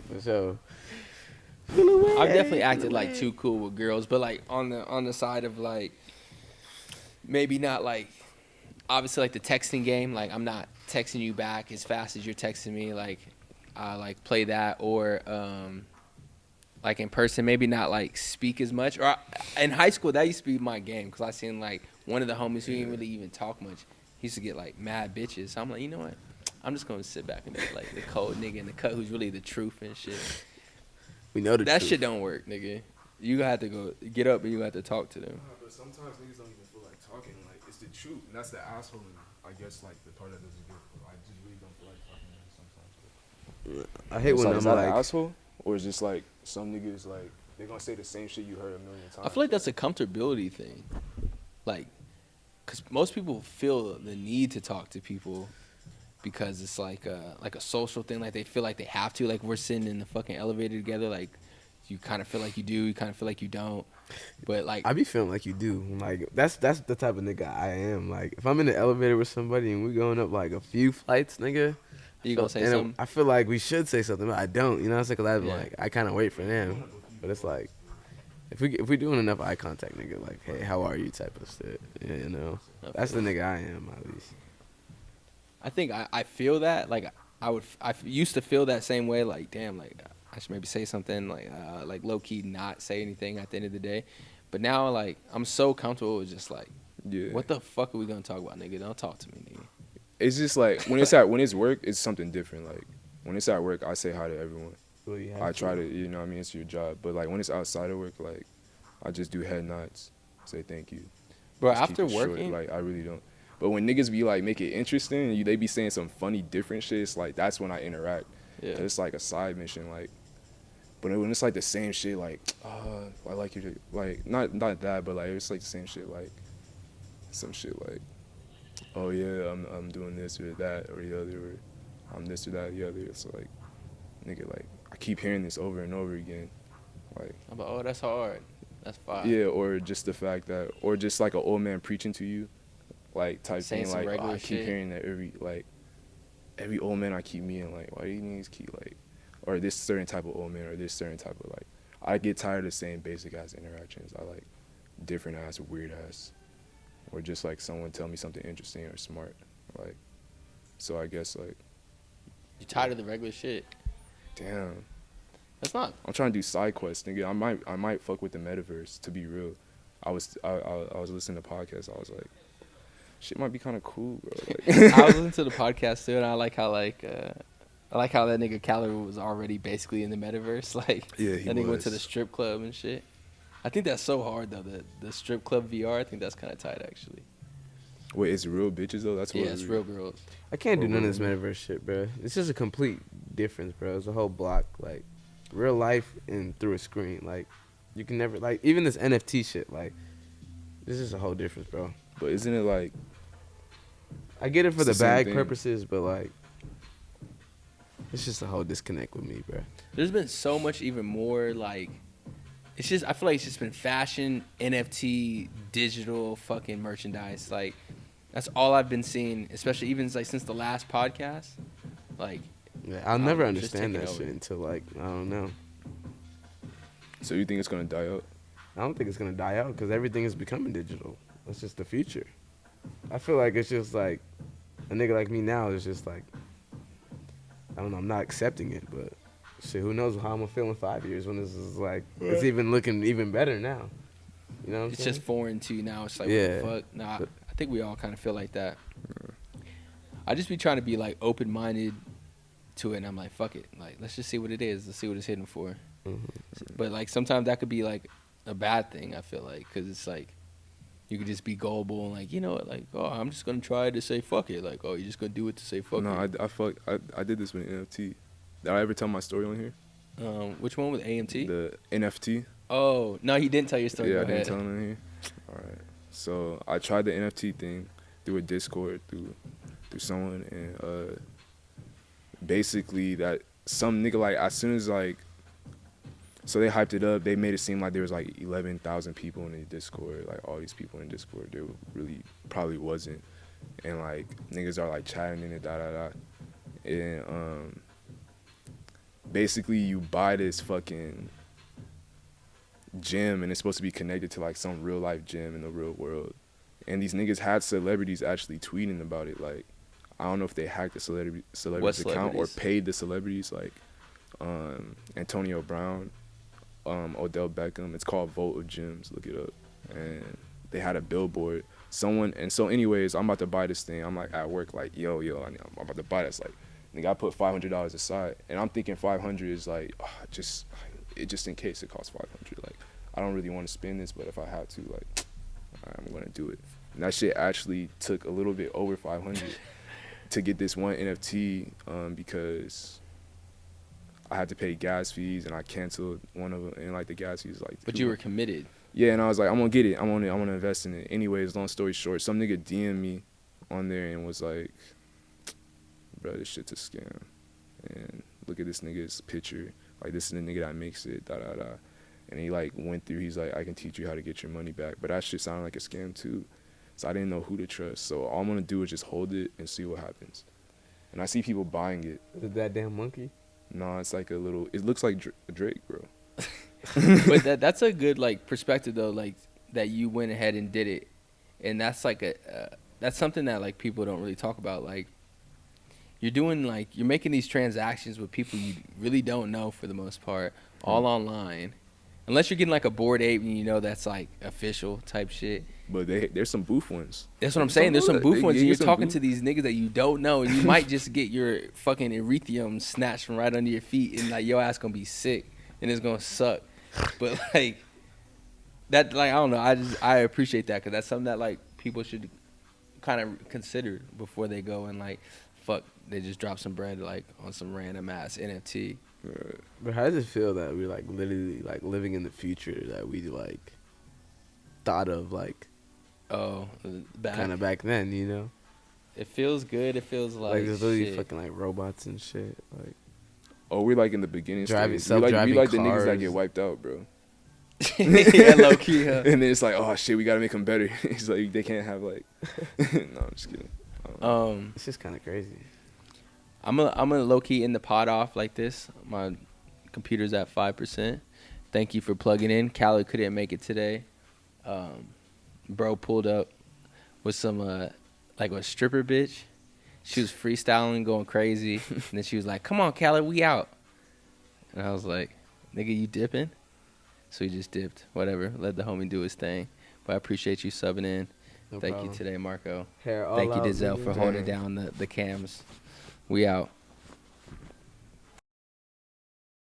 for sure. I've definitely acted like too cool with girls, but like on the side of like maybe not like obviously like the texting game. Like I'm not texting you back as fast as you're texting me. Like I like play that or like in person maybe not like speak as much. Or in high school that used to be my game because I seen like one of the homies who didn't really even talk much. He used to get like mad bitches. So I'm like, you know what? I'm just gonna sit back and be like the cold nigga in the cut who's really the truth and shit. We know the That truth. shit don't work, nigga. You have to go get up and you have to talk to them. but sometimes niggas don't even feel like talking. Like, it's the truth, and that's the asshole. I guess like the part that doesn't get. I just really don't feel like talking to them sometimes. I hate when is I'm that an like, asshole, or is just like some niggas like they're gonna say the same shit you heard a million times. I feel like that's a comfortability thing. Like, because most people feel the need to talk to people because it's like a social thing. Like, they feel like they have to. Like, we're sitting in the fucking elevator together. Like, you kind of feel like you do. You kind of feel like you don't. But, like... I be feeling like you do. Like, that's the type of nigga I am. Like, if I'm in the elevator with somebody and we going up, like, a few flights, nigga... You gonna say and something? I feel like we should say something, but I don't. You know what I'm saying? Because Yeah. like, I kind of wait for them. But it's like... If we doing enough eye contact, nigga, like, hey, how are you type of shit. Yeah, you know? That's the nigga I am, at least. I think I feel that. Like, I used to feel that same way. Like, damn, like, I should maybe say something. Like low-key not say anything at the end of the day. But now, like, I'm so comfortable with just, like, Yeah. what the fuck are we gonna talk about, nigga? Don't talk to me, nigga. It's just like when it's work, it's something different. Like when it's at work, I say hi to everyone. Well, you have I to. try to, you know what I mean, it's your job. But like when it's outside of work, like I just do head nods, say thank you. Bro, Just keep after it short. working, like I really don't. But when niggas be like make it interesting, and they be saying some funny different shit, it's like that's when I interact. yeah. It's like a side mission, like. But when it's like the same shit, like, I like your, like not that, but like it's like the same shit, like some shit like, oh yeah, I'm doing this or that or the other, or I'm this or that or the other. It's like, nigga, like I keep hearing this over and over again, like. I'm like, oh, that's hard. That's fine. Yeah, or just the fact that, or just like an old man preaching to you, like type Saying thing, some like regular I keep shit. hearing that every old man I keep meeting, like why do you niggas keep like, or this certain type of old man or this certain type of like, I get tired of saying basic ass interactions. I like different ass, weird ass, or just like someone tell me something interesting or smart, like. So I guess like, You tired of the regular shit? damn. That's not. I'm trying to do side quests, nigga. I might fuck with the metaverse. To be real, I was listening to podcasts. I was like, shit might be kind of cool, bro. Like, I was listening to the podcast too, and I like how that nigga Calorie was already basically in the metaverse. Like, Yeah, he that nigga went was. to the strip club and shit. I think that's so hard though. The strip club VR. I think that's kind of tight actually. wait, it's real bitches though. That's what. Yeah, it's real girls. I can't do none of this metaverse shit, bro. It's just a complete difference, bro. It's a whole block, like real life and through a screen. Like you can never, like even this NFT shit. Like this is a whole difference, bro. But isn't it like? I get it for It's the the same bag thing. purposes, but like it's just a whole disconnect with me, bro. There's been so much even more like. It's just I feel like it's just been fashion, NFT, digital fucking merchandise. Like That's all I've been seeing, especially even like since the last podcast. Like, Yeah, I'll never it's just understand taking that over. shit until like I don't know. So you think it's gonna die out? I don't think it's gonna die out because everything is becoming digital. That's just the future. I feel like it's just like a nigga like me now is just like I don't know. I'm not accepting it, but shit, who knows how I'm gonna feel in 5 years when this is like it's even looking even better now. You know what I'm It's saying? just foreign to you now. It's like, Yeah. what the fuck? Nah, I think we all kind of feel like that. I just be trying to be like open-minded to it, and I'm like, fuck it. Like, let's just see what it is. Let's see what it's hitting for. But like sometimes that could be like a bad thing. I feel like because it's like you could just be gullible and like, you know, like, oh, I'm just gonna try to say fuck it. Like, oh, you're just gonna do it to say fuck No, it. I did this with NFT. Did I ever tell my story on here? Which one with AMT? The NFT. Oh no, he didn't tell your story. Yeah, Go I didn't ahead. tell him on here. All right. So I tried the NFT thing through a Discord through someone, and basically that some nigga like as soon as like. So they hyped it up. They made it seem like there was like 11,000 people in the Discord, like all these people in Discord. There really probably wasn't, and like niggas are like chatting in it, and basically you buy this fucking gym, and it's supposed to be connected to like some real life gym in the real world, and these niggas had celebrities actually tweeting about it. Like I don't know if they hacked the celebrity's account or celebrities? paid the celebrities, like Antonio Brown. Odell Beckham. It's called Vote of Gyms. Look it up. And they had a billboard. So anyways, I'm about to buy this thing. I'm like at work, like yo, I'm about to buy this. Like, nigga, I put $500 aside, and I'm thinking 500 is like just in case it costs 500. Like, I don't really want to spend this, but if I have to, like, I'm gonna do it. And that shit actually took a little bit over 500 to get this one NFT because I had to pay gas fees, and I canceled one of them, and like the gas fees like. But you were committed. Yeah, and I was like, I'm gonna get it. I want to invest in it. Anyways, long story short, some nigga DM'd me on there and was like, bro, this shit's a scam. And look at this nigga's picture. Like, this is the nigga that makes it, And he like went through, he's like, I can teach you how to get your money back. But that shit sounded like a scam too. So I didn't know who to trust. So all I'm gonna do is just hold it and see what happens. And I see people buying it. Is it that damn monkey? No, it's like it looks like Drake, bro. But that's a good like perspective though, like that you went ahead and did it, and that's like that's something that like people don't really talk about. Like you're making these transactions with people you really don't know for the most part, all online, unless you're getting like a Bored Ape and you know that's like official type shit. But there's some boof ones. That's what I'm saying. There's some boof ones, and you're talking boof. to these niggas that you don't know, and you might just get your fucking erythrium snatched from right under your feet, and like your ass gonna be sick, and it's gonna suck. But like that, like I don't know. I appreciate that because that's something that like people should kind of consider before they go and like fuck. They just drop some bread like on some random ass NFT. But how does it feel that we're like literally like living in the future that we like thought of like Oh, kind of back then, you know? It feels good. It feels like There's literally shit. fucking like robots and shit. Like Oh, we're like in the beginning Driving- stage. We like self-driving the niggas that cars. get wiped out, bro. Yeah, low key. Huh? And then it's like, oh shit, we gotta make them better. It's like they can't have like. No, I'm just kidding. it's just kind of crazy. I'm gonna low key end the pod off like this. My computer's at 5%. Thank you for plugging in. Callie couldn't make it today. Bro pulled up with some like a stripper bitch. She was freestyling, going crazy, and then she was like, "Come on, Callie, we out." And I was like, "Nigga, you dipping?" So he just dipped. Whatever. Let the homie do his thing. But I appreciate you subbing in. No Thank problem. you today, Marco. Hair all Thank you, out, Dizel, nigga. for holding down the cams. We out.